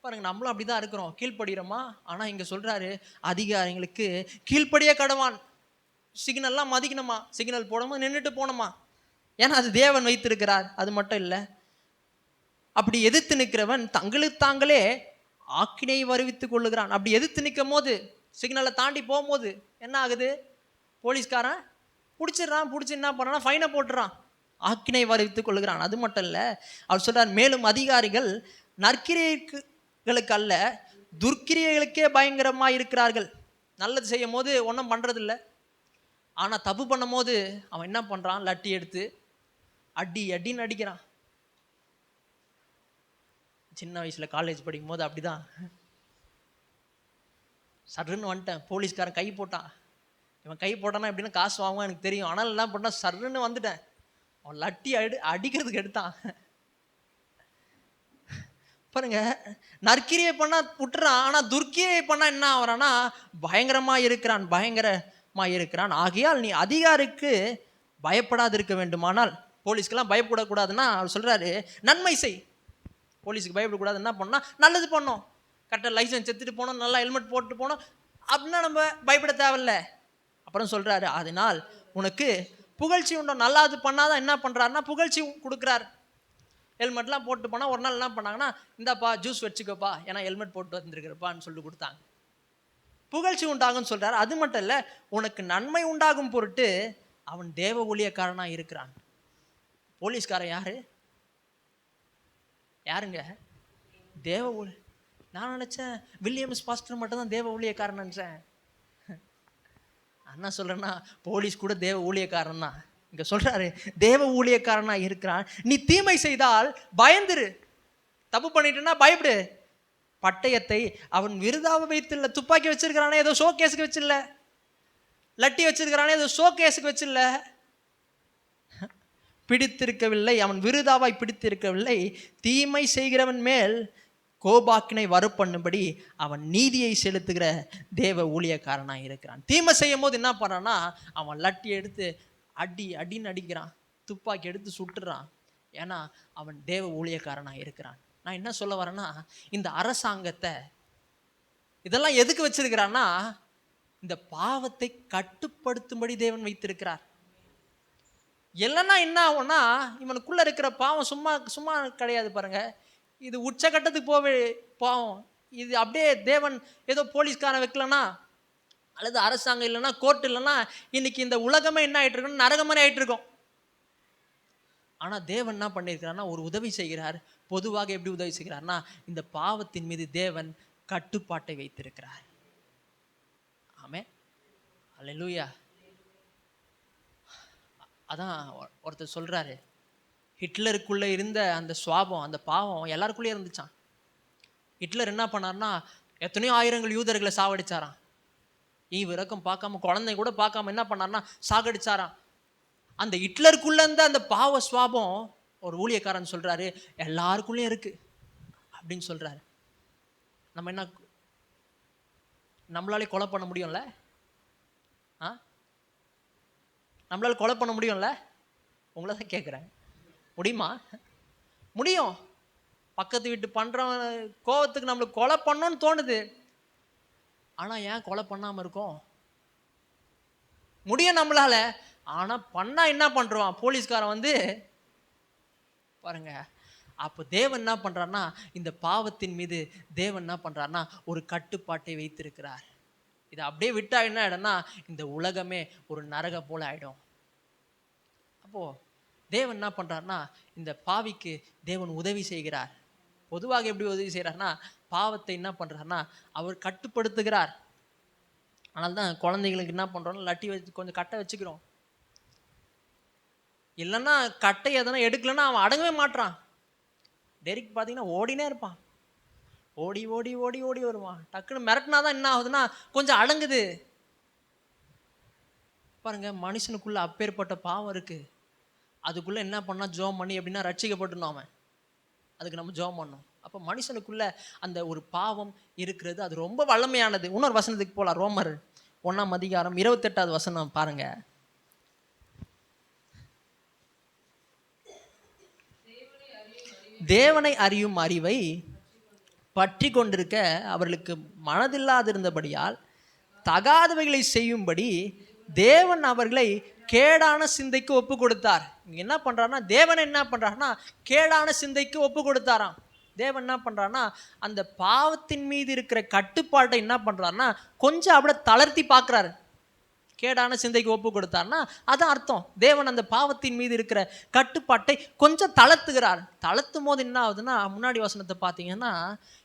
பாருங்க, நம்மளும் அப்படி தான் இருக்கிறோம், கீழ்ப்படுகிறோமா? ஆனால் இங்கே சொல்கிறாரு அதிகாரிகளுக்கு கீழ்ப்படிய கடவான். சிக்னல்லாம் மதிக்கணுமா? சிக்னல் போடும்போது நின்றுட்டு போகணுமா? ஏன்னா அது தேவன் வைத்திருக்கிறார். அது மட்டும் இல்லை, அப்படி எதிர்த்து நிற்கிறவன் தங்களுக்கு தாங்களே ஆக்கினையை வருவித்துக் கொள்ளுகிறான். அப்படி எதிர்த்து நிற்கும் போது, சிக்னலை தாண்டி போகும்போது என்ன ஆகுது? போலீஸ்காரன் பிடிச்சிடுறான். பிடிச்சி என்ன பண்ணுறான்? ஃபைனை போட்டுறான், ஆக்கினை வருவித்துக் கொள்ளுகிறான். அது மட்டும் இல்லை, அவர் சொல்கிறார், மேலும் அதிகாரிகள் நற்கிரியைகளுக்கு அல்ல துர்க்கிரியைகளுக்கே பயங்கரமாக இருக்கிறார்கள். நல்லது செய்யும் போது ஒன்றும் பண்ணுறதில்ல, ஆனால் தப்பு பண்ணும் போது அவன் என்ன பண்ணுறான்? லட்டி எடுத்து அடின்னு அடிக்கிறான். சின்ன வயசில் காலேஜ் படிக்கும் போது அப்படிதான் சர்ன்னு வந்துட்டேன். போலீஸ்காரன் கை போட்டான். இவன் கை போட்டானா எப்படின்னா காசு வாங்குவான் எனக்கு தெரியும். ஆனால் என்ன பண்ணால் சர்ன்னு வந்துட்டேன். அவன் லட்டி அடிக்கிறதுக்கு எடுத்தான். பாருங்க, நற்கிரியை பண்ணா விட்டுறான், ஆனால் துர்க்கியை பண்ணா என்ன ஆகிறான்னா பயங்கரமாக இருக்கிறான். ஆகையால் நீ அதிகாரிக்கு பயப்படாது இருக்க வேண்டுமானால், போலீஸ்க்கெல்லாம் பயப்படக்கூடாதுன்னா அவர் சொல்கிறாரு நன்மை செய். போலீஸுக்கு பயப்படக்கூடாது. என்ன பண்ணால் நல்லது பண்ணோம், கரெக்டாக லைசன்ஸ் எடுத்துகிட்டு போனோம், நல்லா ஹெல்மெட் போட்டு போனோம் அப்படின்னா நம்ம பயப்பட தேவையில்ல. அப்புறம் சொல்கிறாரு, அதனால் உனக்கு புகழ்ச்சி உண்டோ. நல்லா அது பண்ணாதான் என்ன பண்ணுறாருன்னா புகழ்ச்சி கொடுக்குறாரு. ஹெல்மெட்லாம் போட்டு போனால் ஒரு நாள் என்ன பண்ணாங்கன்னா, இந்தாப்பா ஜூஸ் வச்சுக்கோப்பா, ஏன்னா ஹெல்மெட் போட்டு வந்துருக்கிறப்பான்னு சொல்லிட்டு கொடுத்தாங்க. புகழ்ச்சி உண்டாகும்னு சொல்கிறார். அது மட்டும் இல்லை, உனக்கு நன்மை உண்டாகும் பொருட்டு அவன் தேவ ஊழியக்காரனாக இருக்கிறான். போலீஸ்காரன் யாருங்க? தேவ ஊழிய. நான் நினச்சேன் வில்லியம்ஸ் பாஸ்டர் மட்டும் தான் தேவ ஊழியக்காரன் நினச்சேன். என்ன சொல்கிறேன்னா போலீஸ் கூட தேவ ஊழியக்காரன் தான். இங்கே சொல்கிறாரு தேவ ஊழியக்காரனாக இருக்கிறான். நீ தீமை செய்தால் பயந்துரு. தப்பு பண்ணிட்டுன்னா பயப்படு. பட்டயத்தை அவன் விருதாக வைத்தில்ல. துப்பாக்கி வச்சிருக்கிறானே ஏதோ ஷோ கேஸுக்கு வச்சில்ல. லட்டி வச்சிருக்கிறானே ஏதோ ஷோ கேஸுக்கு வச்சில்ல. பிடித்திருக்கவில்லை, அவன் விருதாவாய் பிடித்திருக்கவில்லை. தீமை செய்கிறவன் மேல் கோபாக்கினை வரப்பண்ணும்படி அவன் நீதியை செலுத்துகிற தேவ ஊழியக்காரனாக இருக்கிறான். தீமை செய்யும் போது என்ன பண்ணுறான்னா அவன் லட்டி எடுத்து அடின்னு அடிக்கிறான், துப்பாக்கி எடுத்து சுட்டுறான். ஏன்னா அவன் தேவ ஊழியக்காரனாக இருக்கிறான். நான் என்ன சொல்ல வரேன்னா, இந்த அரசாங்கத்தை இதெல்லாம் எதுக்கு வச்சிருக்கிறான்னா இந்த பாவத்தை கட்டுப்படுத்தும்படி தேவன் வைத்திருக்கிறார். இல்லைன்னா என்ன ஆகும்னா இவனுக்குள்ள இருக்கிற பாவம் சும்மா கிடையாது. பாருங்க, இது உச்சகட்டத்துக்கு பாவம். இது அப்படியே தேவன் ஏதோ போலீஸ்காரன் வைக்கலன்னா அல்லது அரசாங்கம் இல்லைன்னா கோர்ட் இல்லைன்னா இன்னைக்கு இந்த உலகமே என்ன ஆகிட்டு இருக்குன்னு நரகமே ஆகிட்டு இருக்கும். ஆனால் தேவன் என்ன பண்ணியிருக்கிறார்னா ஒரு உதவி செய்கிறார். பொதுவாக எப்படி உதவி செய்கிறார்னா இந்த பாவத்தின் மீது தேவன் கட்டுப்பாட்டை வைத்திருக்கிறார். ஆமென், அல்லேலூயா. அதான் ஒருத்தர் சொல்கிறாரு, ஹிட்லருக்குள்ளே இருந்த அந்த சுவாபம், அந்த பாவம் எல்லாருக்குள்ளேயே இருந்துச்சான். ஹிட்லர் என்ன பண்ணார்னா எத்தனையோ ஆயிரங்கள் யூதர்களை சாவடிச்சாராம். ஈவு இறக்கம் பார்க்காம, குழந்தை கூட பார்க்காம என்ன பண்ணார்னா சாகடிச்சாராம். அந்த ஹிட்லருக்குள்ள இருந்த அந்த பாவ சுவாபம் ஒரு ஊழியக்காரன் சொல்றாரு எல்லாருக்குள்ளேயும் இருக்கு அப்படின்னு சொல்றாரு. நம்ம என்ன நம்மளாலே கொலை பண்ண முடியும்ல? நம்மளால கொலை பண்ண முடியும்ல? உங்களை தான் கேட்குறேன், முடியுமா? முடியும். பக்கத்து வீட்டு பண்ற கோவத்துக்கு நம்மளுக்கு கொலை பண்ணணும்னு தோணுது. ஆனா ஏன் கொலை பண்ணாம இருக்கோம்? முடியும் நம்மளால. ஆனா பண்ணா என்ன பண்றான் போலீஸ்காரன் வந்து பாருங்க. அப்போ தேவன் என்ன பண்றாருன்னா, இந்த பாவத்தின் மீது தேவன் என்ன பண்றாருன்னா ஒரு கட்டுப்பாட்டை வைத்திருக்கிறார். இதை அப்படியே விட்டா என்ன ஆயிடும்னா இந்த உலகமே ஒரு நரகம் போல ஆயிடும். அப்போ தேவன் என்ன பண்றாருன்னா இந்த பாவிக்கு தேவன் உதவி செய்கிறார். பொதுவாக எப்படி உதவி செய்கிறார்னா பாவத்தை என்ன பண்றாருன்னா அவர் கட்டுப்படுத்துகிறார். ஆனால் தான் குழந்தைங்களுக்கு என்ன பண்றோம், லட்டி வச்சு கொஞ்சம் கட்டை வச்சுக்கிறோம். இல்லைன்னா கட்டை எதனா எடுக்கலன்னா அவன் அடங்கவே மாட்டான். டெரிக் பார்த்தீங்கன்னா ஓடினே இருப்பான், ஓடி ஓடி ஓடி ஓடி வருவான். டக்குன்னு மிரட்டினா தான் என்ன ஆகுதுன்னா கொஞ்சம் அடங்குது. பாருங்க, மனுஷனுக்குள்ள அப்பேற்பட்ட பாவம் இருக்கு. அதுக்குள்ள என்ன பண்ணா ஜோம் பண்ணி எப்படின்னா ரட்சிக்கப்பட்டுணும் அவன். அதுக்கு நம்ம ஜோம் பண்ணணும். அப்போ மனுஷனுக்குள்ள அந்த ஒரு பாவம் இருக்கிறது, அது ரொம்ப வல்லமையானது. இன்னொரு வசனத்துக்கு போலாம். ரோமர் 1:28 பாருங்க. தேவனை அறியும் அறிவை பற்றி கொண்டிருக்க அவர்களுக்கு மனதில்லாதிருந்தபடியால் தகாதவைகளை செய்யும்படி தேவன் அவர்களை கேடான சிந்தைக்கு ஒப்பு கொடுத்தார். என்ன பண்றாருன்னா தேவன் என்ன பண்றாருன்னா கேடான சிந்தைக்கு ஒப்பு கொடுத்தாராம். தேவன் என்ன பண்றாருன்னா அந்த பாவத்தின் மீது இருக்கிற கட்டுப்பாட்டை என்ன பண்றாருன்னா கொஞ்சம் அப்படியே தளர்த்தி பார்க்குறாரு. கேடான சிந்தைக்கு ஒப்பு கொடுத்தார்னா அதான் அர்த்தம். தேவன் அந்த பாவத்தின் மீது இருக்கிற கட்டுப்பாட்டை கொஞ்சம் தளர்த்துகிறார். தளர்த்தும் போது என்ன ஆகுதுன்னா முன்னாடி வசனத்தை பார்த்தீங்கன்னா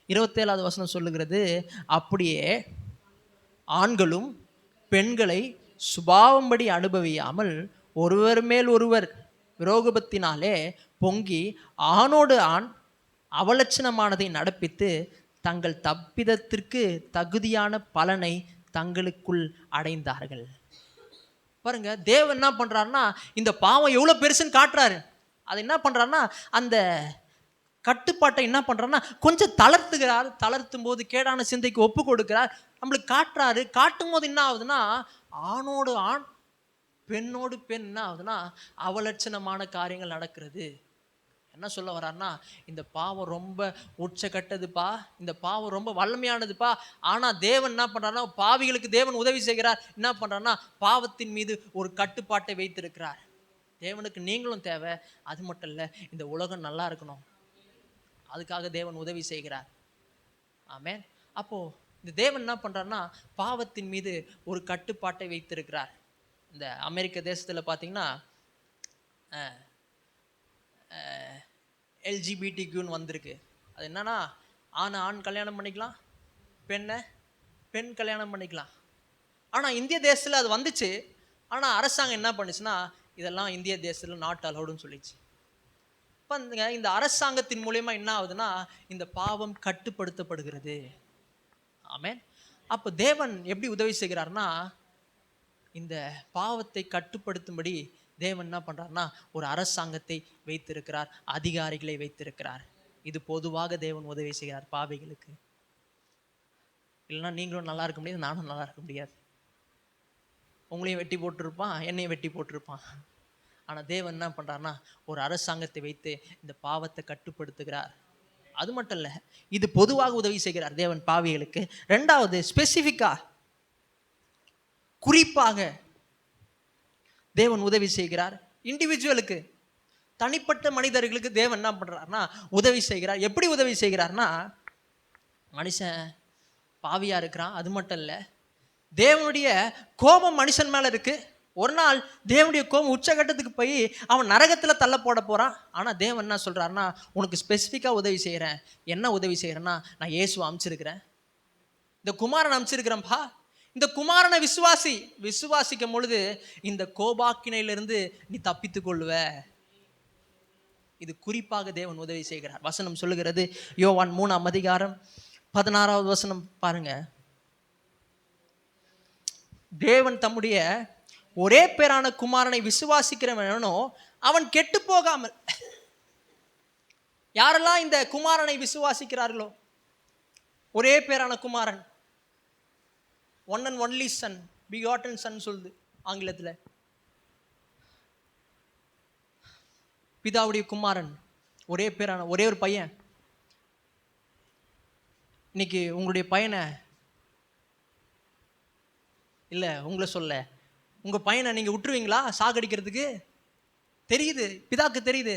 27வது வசனம் சொல்லுகிறது, அப்படியே ஆண்களும் பெண்களை சுபாவம்படி அனுபவியாமல் ஒருவர் மேல் ஒருவர் விரோகபத்தினாலே பொங்கி ஆணோடு ஆண் அவலட்சணமானதை நடப்பித்து தங்கள் தப்பிதத்திற்கு தகுதியான பலனை தங்களுக்குள் அடைந்தார்கள். பாருங்க, தேவன் என்ன பண்றாருன்னா இந்த பாவம் எவ்வளவு பெருசுன்னு காட்டுறாரு. அது என்ன பண்றாருன்னா அந்த கட்டுப்பாட்டை என்ன பண்றாருன்னா கொஞ்சம் தளர்த்துகிறார். தளர்த்தும் போது கேடான சிந்தைக்கு ஒப்பு கொடுக்கிறார், நம்மளுக்கு காட்டுறாரு. காட்டும் போது என்ன ஆகுதுன்னா ஆணோடு ஆண் பெண்ணோடு பெண் என்ன ஆகுதுன்னா அவலட்சணமான காரியங்கள் நடக்கிறது. என்ன சொல்ல வர்றாருன்னா இந்த பாவம் ரொம்ப உச்சக்கட்டதுப்பா, இந்த பாவம் ரொம்ப வல்லமையானதுப்பா. ஆனால் தேவன் என்ன பண்ணுறாருன்னா பாவிகளுக்கு தேவன் உதவி செய்கிறார். என்ன பண்ணுறாருன்னா பாவத்தின் மீது ஒரு கட்டுப்பாட்டை வைத்திருக்கிறார். தேவனுக்கு நீங்களும் தேவை, அது மட்டும் இல்லை இந்த உலகம் நல்லா இருக்கணும், அதுக்காக தேவன் உதவி செய்கிறார். ஆமென். அப்போது இந்த தேவன் என்ன பண்ணுறாருன்னா பாவத்தின் மீது ஒரு கட்டுப்பாட்டை வைத்திருக்கிறார். இந்த அமெரிக்க தேசத்தில் பார்த்தீங்கன்னா எல்ஜிபிடிக்யூன்னு வந்திருக்கு. அது என்னன்னா ஆணை ஆண் கல்யாணம் பண்ணிக்கலாம், பெண்ணை பெண் கல்யாணம் பண்ணிக்கலாம். ஆனால் இந்திய தேசத்தில் அது வந்துச்சு. ஆனால் அரசாங்கம் என்ன பண்ணுச்சுன்னா இதெல்லாம் இந்திய தேசத்தில் நாட் அலௌடுன்னு சொல்லிச்சு. இப்போ இந்த அரசாங்கத்தின் மூலயமா என்ன ஆகுதுன்னா இந்த பாவம் கட்டுப்படுத்தப்படுகிறது. ஆமென். அப்போ தேவன் எப்படி உதவி செய்கிறார்னா இந்த பாவத்தை கட்டுப்படுத்தும்படி தேவன் என்ன பண்றாருன்னா ஒரு அரசாங்கத்தை வைத்திருக்கிறார், அதிகாரிகளை வைத்திருக்கிறார். இது பொதுவாக தேவன் உதவி செய்கிறார் பாவிகளுக்கு. இல்லைன்னா நீங்களும் நல்லா இருக்க முடியாது, நானும் நல்லா இருக்க முடியாது. உங்களையும் வெட்டி போட்டிருப்பான், என்னையும் வெட்டி போட்டிருப்பான். ஆனால் தேவன் என்ன பண்றாருன்னா ஒரு அரசாங்கத்தை வைத்து இந்த பாவத்தை கட்டுப்படுத்துகிறார். அது மட்டும் இல்லை, இது பொதுவாக உதவி செய்கிறார் தேவன் பாவிகளுக்கு. ரெண்டாவது ஸ்பெசிஃபிக்கா குறிப்பாக தேவன் உதவி செய்கிறார் இண்டிவிஜுவலுக்கு, தனிப்பட்ட மனிதர்களுக்கு தேவன் என்ன பண்றாருன்னா உதவி செய்கிறார். எப்படி உதவி செய்கிறார்னா மனுஷன் பாவியா இருக்கிறான், அது மட்டும் இல்லை தேவனுடைய கோபம் மனுஷன் மேல இருக்கு. ஒரு நாள் தேவனுடைய கோபம் உச்சகட்டத்துக்கு போய் அவன் நரகத்தில் தள்ள போட போறான். ஆனால் தேவன் என்ன சொல்றாருன்னா உனக்கு ஸ்பெசிஃபிக்காக உதவி செய்கிறேன். என்ன உதவி செய்கிறேன்னா நான் இயேசுவை அனுப்பிச்சிருக்கிறேன், இந்த குமாரன் அனுப்பிச்சிருக்கிறேன்ப்பா. இந்த குமாரனை விசுவாசிக்கும் பொழுது இந்த கோபாக்கினையிலிருந்து நீ தப்பித்துக் கொள்ளுவ. இது குறிப்பாக தேவன் உதவி செய்கிறார். வசனம் சொல்லுகிறது, யோவான் 3:16 பாருங்க. தேவன் தம்முடைய ஒரே பேரான குமாரனை விசுவாசிக்கிறவனோ அவன் கெட்டு போகாமல். யாரெல்லாம் இந்த குமாரனை விசுவாசிக்கிறார்களோ, ஒரே பேரான குமாரன், one and only son, begotten son சொல்லுது ஆங்கிலத்தில். பிதாவுடைய குமாரன், ஒரே பேரான ஒரே ஒரு பையன். இன்னைக்கு உங்களுடைய பையனை இல்லை, உங்களை சொல்ல, உங்கள் பையனை நீங்கள் விட்டுருவீங்களா சாகடிக்கிறதுக்கு? தெரியுது, பிதாக்கு தெரியுது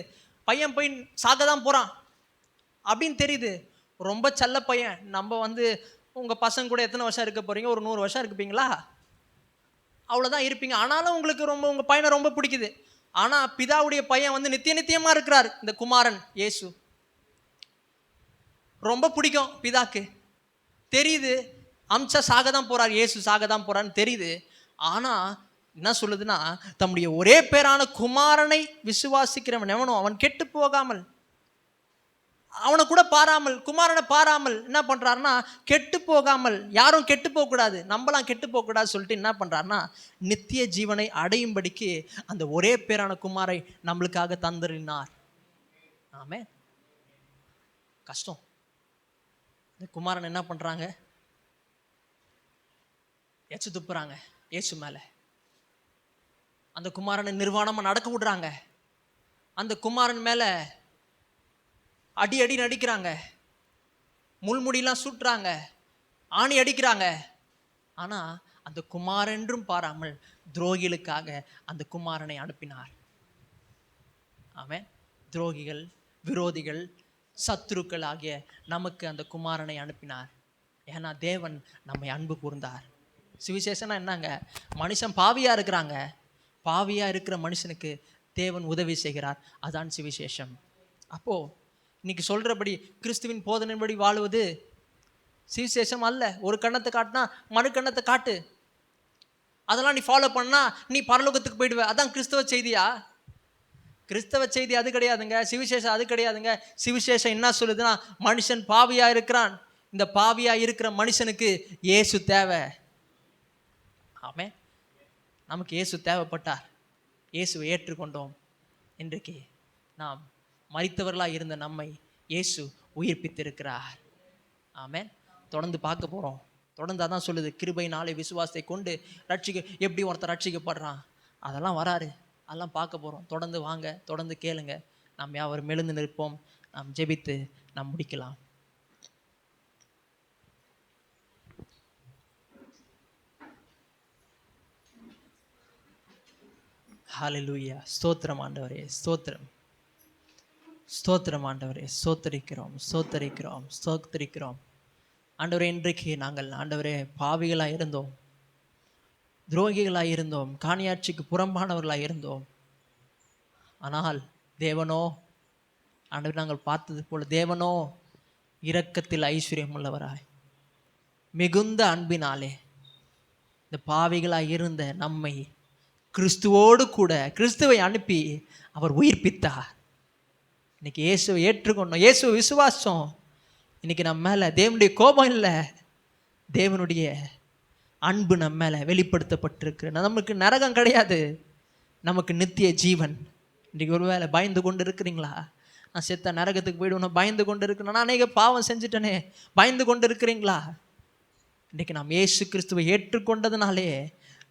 பையன் போய் சாக தான் போகிறான் அப்படின்னு தெரியுது. ரொம்ப செல்ல பையன். நம்ம உங்கள் பசங்க கூட எத்தனை வருஷம் இருக்க போகிறீங்க? ஒரு 100 வருஷம் இருப்பீங்களா? அவ்வளோதான் இருப்பீங்க. ஆனாலும் உங்களுக்கு உங்கள் பையனை ரொம்ப பிடிக்குது. ஆனால் பிதாவுடைய பையன் நித்தியமாக இருக்கிறார். இந்த குமாரன் இயேசு ரொம்ப பிடிக்கும் பிதாக்கு. தெரியுது அம்சா சாக தான் போகிறார், இயேசு சாக தான் போகிறான்னு தெரியுது. ஆனால் என்ன சொல்லுதுன்னா, தம்முடைய ஒரே பேரான குமாரனை விசுவாசிக்கிறவன் எவனோ அவன் கெட்டு போகாமல், அவனை கூட பாராமல், குமாரனை பாராமல் என்ன பண்ணுறாருன்னா, கெட்டு போகாமல், யாரும் கெட்டு போகக்கூடாது, நம்மளாம் கெட்டு போகக்கூடாது சொல்லிட்டு என்ன பண்ணுறாருன்னா, நித்திய ஜீவனை அடையும்படிக்கு அந்த ஒரே பேரான குமாரை நம்மளுக்காக தந்தறினார். ஆமே, கஷ்டம். இந்த குமாரன் என்ன பண்ணுறாங்க? எச்சு துப்புறாங்க இயேசு மேலே. அந்த குமாரனை நிர்வாணமாக நடக்க விடுறாங்க. அந்த குமாரன் மேலே அடி நடிக்கிறாங்க, முள்முடியெல்லாம் சுட்டுறாங்க, ஆணி அடிக்கிறாங்க. ஆனால் அந்த குமாரன்றும் பாராமல் துரோகிகளுக்காக அந்த குமாரனை அனுப்பினார். ஆமென். துரோகிகள், விரோதிகள், சத்துருக்கள் ஆகிய நமக்கு அந்த குமாரனை அனுப்பினார். ஏன்னா தேவன் நம்மை அன்பு கூர்ந்தார். சுவிசேஷனா என்னங்க? மனுஷன் பாவியாக இருக்கிறாங்க, பாவியாக இருக்கிற மனுஷனுக்கு தேவன் உதவி செய்கிறார். அதான் சுவிசேஷம். அப்போது இன்னைக்கு சொல்கிறபடி கிறிஸ்துவின் போதனைப்படி வாழுவது சுவிசேஷம் அல்ல. ஒரு கண்ணத்தை காட்டினா மறு கண்ணத்தை காட்டு, அதெல்லாம் நீ ஃபாலோ பண்ணா நீ பரலோகத்துக்கு போயிடுவ. அதான் கிறிஸ்தவ செய்தியா? கிறிஸ்தவ செய்தி அது கிடையாதுங்க. சுவிசேஷம் அது கிடையாதுங்க. சுவிசேஷம் என்ன சொல்லுதுன்னா, மனுஷன் பாவியாக இருக்கிறான், இந்த பாவியாக இருக்கிற மனுஷனுக்கு இயேசு தேவை. ஆமே, நமக்கு இயேசு தேவைப்பட்டார், இயேசுவை ஏற்றுக்கொண்டோம். இன்றைக்கு நாம் மரித்தவர்களாக இருந்த நம்மை இயேசு உயிர்ப்பித்திருக்கிறார். ஆமே, தொடர்ந்து பார்க்க போகிறோம். தொடர்ந்து அதான் சொல்லுது, கிருபையினாலே விசுவாசத்தை கொண்டு எப்படி ஒருத்தர் ரட்சிக்கப்படுறான், அதெல்லாம் வராரு, அதெல்லாம் பார்க்க போகிறோம். தொடர்ந்து வாங்க, தொடர்ந்து கேளுங்க. நாம் யாவரும் எழுந்து நிற்போம், நாம் ஜெபித்து நாம் முடிக்கலாம். ஹல்லேலூயா. ஸ்தோத்திரம் ஆண்டவரே, ஸ்தோத்திரம், ஸ்தோத்திரம் ஆண்டவரே, ஸ்தோத்தரிக்கிறோம், ஸ்தோத்தரிக்கிறோம், ஸ்தோத்தரிக்கிறோம் ஆண்டவரே. இன்றைக்கு நாங்கள் ஆண்டவரே பாவிகளாக இருந்தோம், துரோகிகளாக இருந்தோம், காணியாட்சிக்கு புறம்பானவர்களாக இருந்தோம். ஆனால் தேவனோ ஆண்டவர், நாங்கள் பார்த்தது போல தேவனோ இரக்கத்தில் ஐஸ்வர்யம் உள்ளவராய் மிகுந்த அன்பினாலே இந்த பாவிகளாக இருந்த நம்மை கிறிஸ்துவோடு கூட கிறிஸ்துவை அனுப்பி அவர் உயிர்ப்பித்தார். இன்னைக்கு இயேசுவை ஏற்றுக்கொண்டோம், இயேசுவை விசுவாசம். இன்னைக்கு நம்ம மேலே தேவனுடைய கோபம் இல்லை, தேவனுடைய அன்பு நம்ம மேலே வெளிப்படுத்தப்பட்டிருக்கு. நமக்கு நரகம் கிடையாது, நமக்கு நித்திய ஜீவன். இன்றைக்கி ஒருவேளை பயந்து கொண்டு இருக்கிறீங்களா? நான் செத்த நரகத்துக்கு போய்டுவேன் பயந்து கொண்டு இருக்கிறேன், நான் அநேக பாவம் செஞ்சுட்டேனே பயந்து கொண்டு இருக்கிறீங்களா? இன்றைக்கி நாம் இயேசு கிறிஸ்துவை ஏற்றுக்கொண்டதுனாலே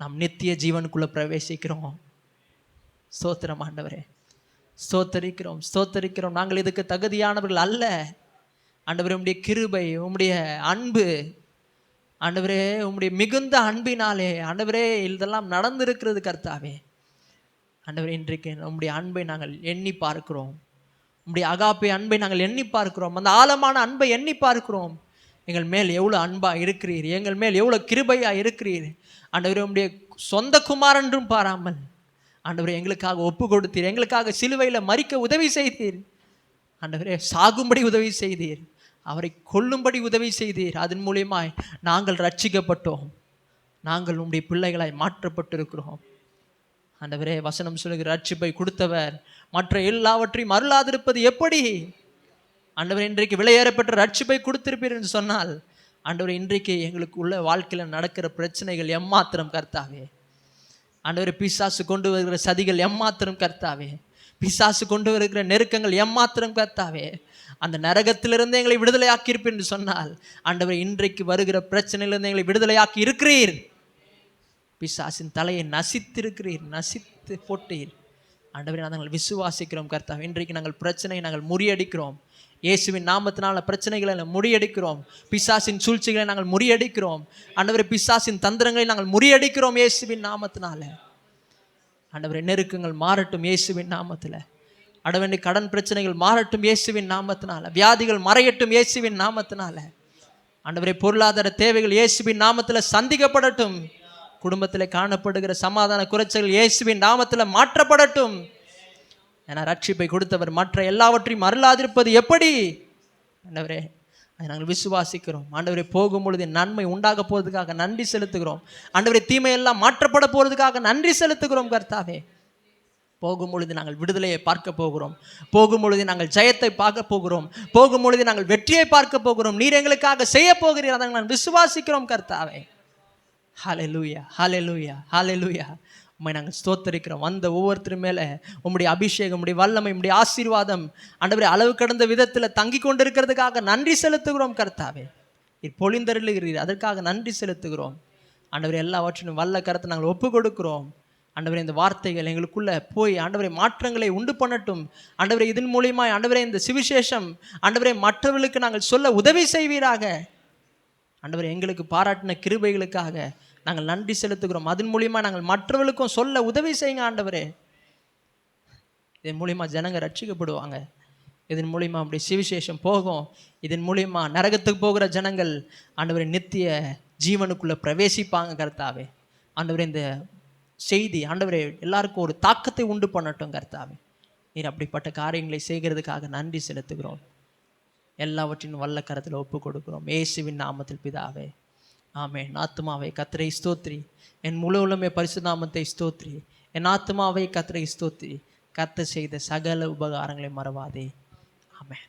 நாம் நித்திய ஜீவனுக்குள்ளே பிரவேசிக்கிறோம். ஸ்தோத்திரம் ஆண்டவரே, ஸ்தோத்தரிக்கிறோம், ஸ்தோத்தரிக்கிறோம். நாங்கள் இதுக்கு தகுதியானவர்கள் அல்ல ஆண்டவரே. உம்முடைய கிருபை, உம்முடைய அன்பு ஆண்டவரே, உம்முடைய மிகுந்த அன்பினாலே ஆண்டவரே இதெல்லாம் நடந்திருக்கிறது கர்த்தாவே. ஆண்டவரே, இன்றைக்கு உம்முடைய அன்பை நாங்கள் எண்ணி பார்க்கிறோம், உம்முடைய அகாப்பை அன்பை நாங்கள் எண்ணி பார்க்கிறோம், அந்த ஆழமான அன்பை எண்ணி பார்க்கிறோம். எங்கள் மேல் எவ்வளோ அன்பாக இருக்கிறீர், எங்கள் மேல் எவ்வளோ கிருபையாக இருக்கிறீர் ஆண்டவரே. உம்முடைய சொந்த குமாரன்றும் பாராமல் ஆண்டவரே எங்களுக்காக ஒப்பு கொடுத்தீர், எங்களுக்காக சிலுவையில் மரிக்க உதவி செய்தீர் ஆண்டவரே. சாகும்படி உதவி செய்தீர், அவரை கொல்லும்படி உதவி செய்தீர். அதன் மூலியமாய் நாங்கள் ரட்சிக்கப்பட்டோம். நாங்கள் உம்முடைய பிள்ளைகளாய் மாற்றப்பட்டிருக்கிறோம். ஆண்டவரே, வசனம் சொல்லுகிற ரட்சிப்பை கொடுத்தவர் மற்ற எல்லாவற்றையும் அருளாதிருப்பது எப்படி? ஆண்டவரே, இன்றைக்கு விலையேறப்பட்ட ரட்சிப்பை கொடுத்திருப்பீர் என்று சொன்னால், ஆண்டவரே, இன்றைக்கு எங்களுக்கு உள்ள வாழ்க்கையில் நடக்கிற பிரச்சனைகள் எம்மாத்திரம் கர்த்தாவே. ஆண்டவரே, பிசாசு கொண்டு வருகிற சதிகள் எம்மாத்திரம் கர்த்தாவே. பிசாசு கொண்டு வருகிற நெருக்கங்கள் எம்மாத்திரம் கர்த்தாவே. அந்த நரகத்திலிருந்து எங்களை விடுதலையாக்கி இருப்பீர் என்று சொன்னால், ஆண்டவரே, இன்றைக்கு வருகிற பிரச்சனையிலிருந்து எங்களை விடுதலையாக்கி இருக்கிறீர். பிசாசின் தலையை நசித்திருக்கிறீர், நசித்து போட்டீர். ஆண்டவரே, நாங்கள் விசுவாசிக்கிறோம் கர்த்தாவே. இன்றைக்கு நாங்கள் பிரச்சனையை நாங்கள் முறியடிக்கிறோம். இயேசுவின் நாமத்தினால பிரச்சனைகளை முறியடிக்கிறோம். பிசாசின் சூழ்ச்சிகளை நாங்கள் முறியடிக்கிறோம். ஆண்டவரே, பிசாசின் தந்திரங்களை நாங்கள் முறியடிக்கிறோம் இயேசுவின் நாமத்தினால. ஆண்டவரே, நெருக்கங்கள் மாறட்டும் இயேசுவின் நாமத்தில். ஆண்டவரே, கடன் பிரச்சனைகள் மாறட்டும் இயேசுவின் நாமத்தினால. வியாதிகள் மறையட்டும் இயேசுவின் நாமத்தினால. ஆண்டவரே, பொருளாதார தேவைகள் இயேசுவின் நாமத்தில் சந்திக்கப்படட்டும். குடும்பத்தில் காணப்படுகிற சமாதான குறைச்சல்கள் இயேசுவின் நாமத்தில் மாற்றப்படட்டும். ஏன்னா ரட்சிப்பை கொடுத்தவர் மற்ற எல்லாவற்றையும் அருளாதிருப்பது எப்படி? ஆண்டவரே, அதை நாங்கள் விசுவாசிக்கிறோம். ஆண்டவரே, போகும் பொழுது நன்மை உண்டாக போவதுக்காக நன்றி செலுத்துகிறோம். ஆண்டவரே, தீமையெல்லாம் மாற்றப்பட போவதுக்காக நன்றி செலுத்துகிறோம் கர்த்தாவே. போகும் பொழுது நாங்கள் விடுதலையை பார்க்க போகிறோம். போகும் பொழுது நாங்கள் ஜெயத்தை பார்க்க போகிறோம். போகும் பொழுது நாங்கள் வெற்றியை பார்க்க போகிறோம். நீர் எங்களுக்காக செய்ய போகிறீர், அதை நாங்கள் விசுவாசிக்கிறோம் கர்த்தாவே. ஹல்லேலூயா, ஹல்லேலூயா, ஹல்லேலூயா. உம்மை நாங்கள் ஸ்தோத்தரிக்கிறோம். வந்த ஒவ்வொருத்தரும் மேலே உம்முடைய அபிஷேகம், உம்முடைய வல்லமை, உம்முடைய ஆசீர்வாதம் ஆண்டவரே அளவு கடந்த விதத்தில் தங்கி கொண்டிருக்கிறதுக்காக நன்றி செலுத்துகிறோம் கர்த்தாவே. பொழிந்தருளுகிறீர், அதற்காக நன்றி செலுத்துகிறோம். ஆண்டவரே, எல்லாவற்றிலும் வல்ல கரத்தை நாங்கள் ஒப்பு கொடுக்கிறோம். ஆண்டவரே, இந்த வார்த்தைகள் எங்களுக்குள்ள போய் ஆண்டவரே மாற்றங்களை உண்டு பண்ணட்டும். ஆண்டவரே, இதன் மூலியமாய் ஆண்டவரே இந்த சுவிசேஷம் ஆண்டவரே மற்றவர்களுக்கு நாங்கள் சொல்ல உதவி செய்வீராக. ஆண்டவரே, எங்களுக்கு பாராட்டின கிருபைகளுக்காக நாங்கள் நன்றி செலுத்துகிறோம். அதன் மூலியமாக நாங்கள் மற்றவர்களுக்கும் சொல்ல உதவி செய்யுங்க ஆண்டவரே. இதன் மூலியமா ஜனங்க ரட்சிக்கப்படுவாங்க. இதன் மூலியமா அப்படி சுவிசேஷம் போகும். இதன் மூலியமா நரகத்துக்கு போகிற ஜனங்கள் ஆண்டவரே நித்திய ஜீவனுக்குள்ளே பிரவேசிப்பாங்க கர்த்தாவே. ஆண்டவரே, இந்த செய்தி ஆண்டவரே எல்லாருக்கும் ஒரு தாக்கத்தை உண்டு பண்ணட்டும் கர்த்தாவே. நீர் அப்படிப்பட்ட காரியங்களை செய்கிறதுக்காக நன்றி செலுத்துகிறோம். எல்லாவற்றின் வல்ல கரத்தில் ஒப்பு கொடுக்கிறோம் இயேசுவின் நாமத்தில் பிதாவே, ஆமென். ஆத்துமாவே கர்த்தரை ஸ்தோத்திரி, என் முழு உள்ளமே பரிசுத்த நாமத்தை ஸ்தோத்திரி. என் ஆத்துமாவை கர்த்தரை ஸ்தோத்திரி, கர்த்தர் செய்த சகல உபகாரங்களை மறவாதே. ஆமென்.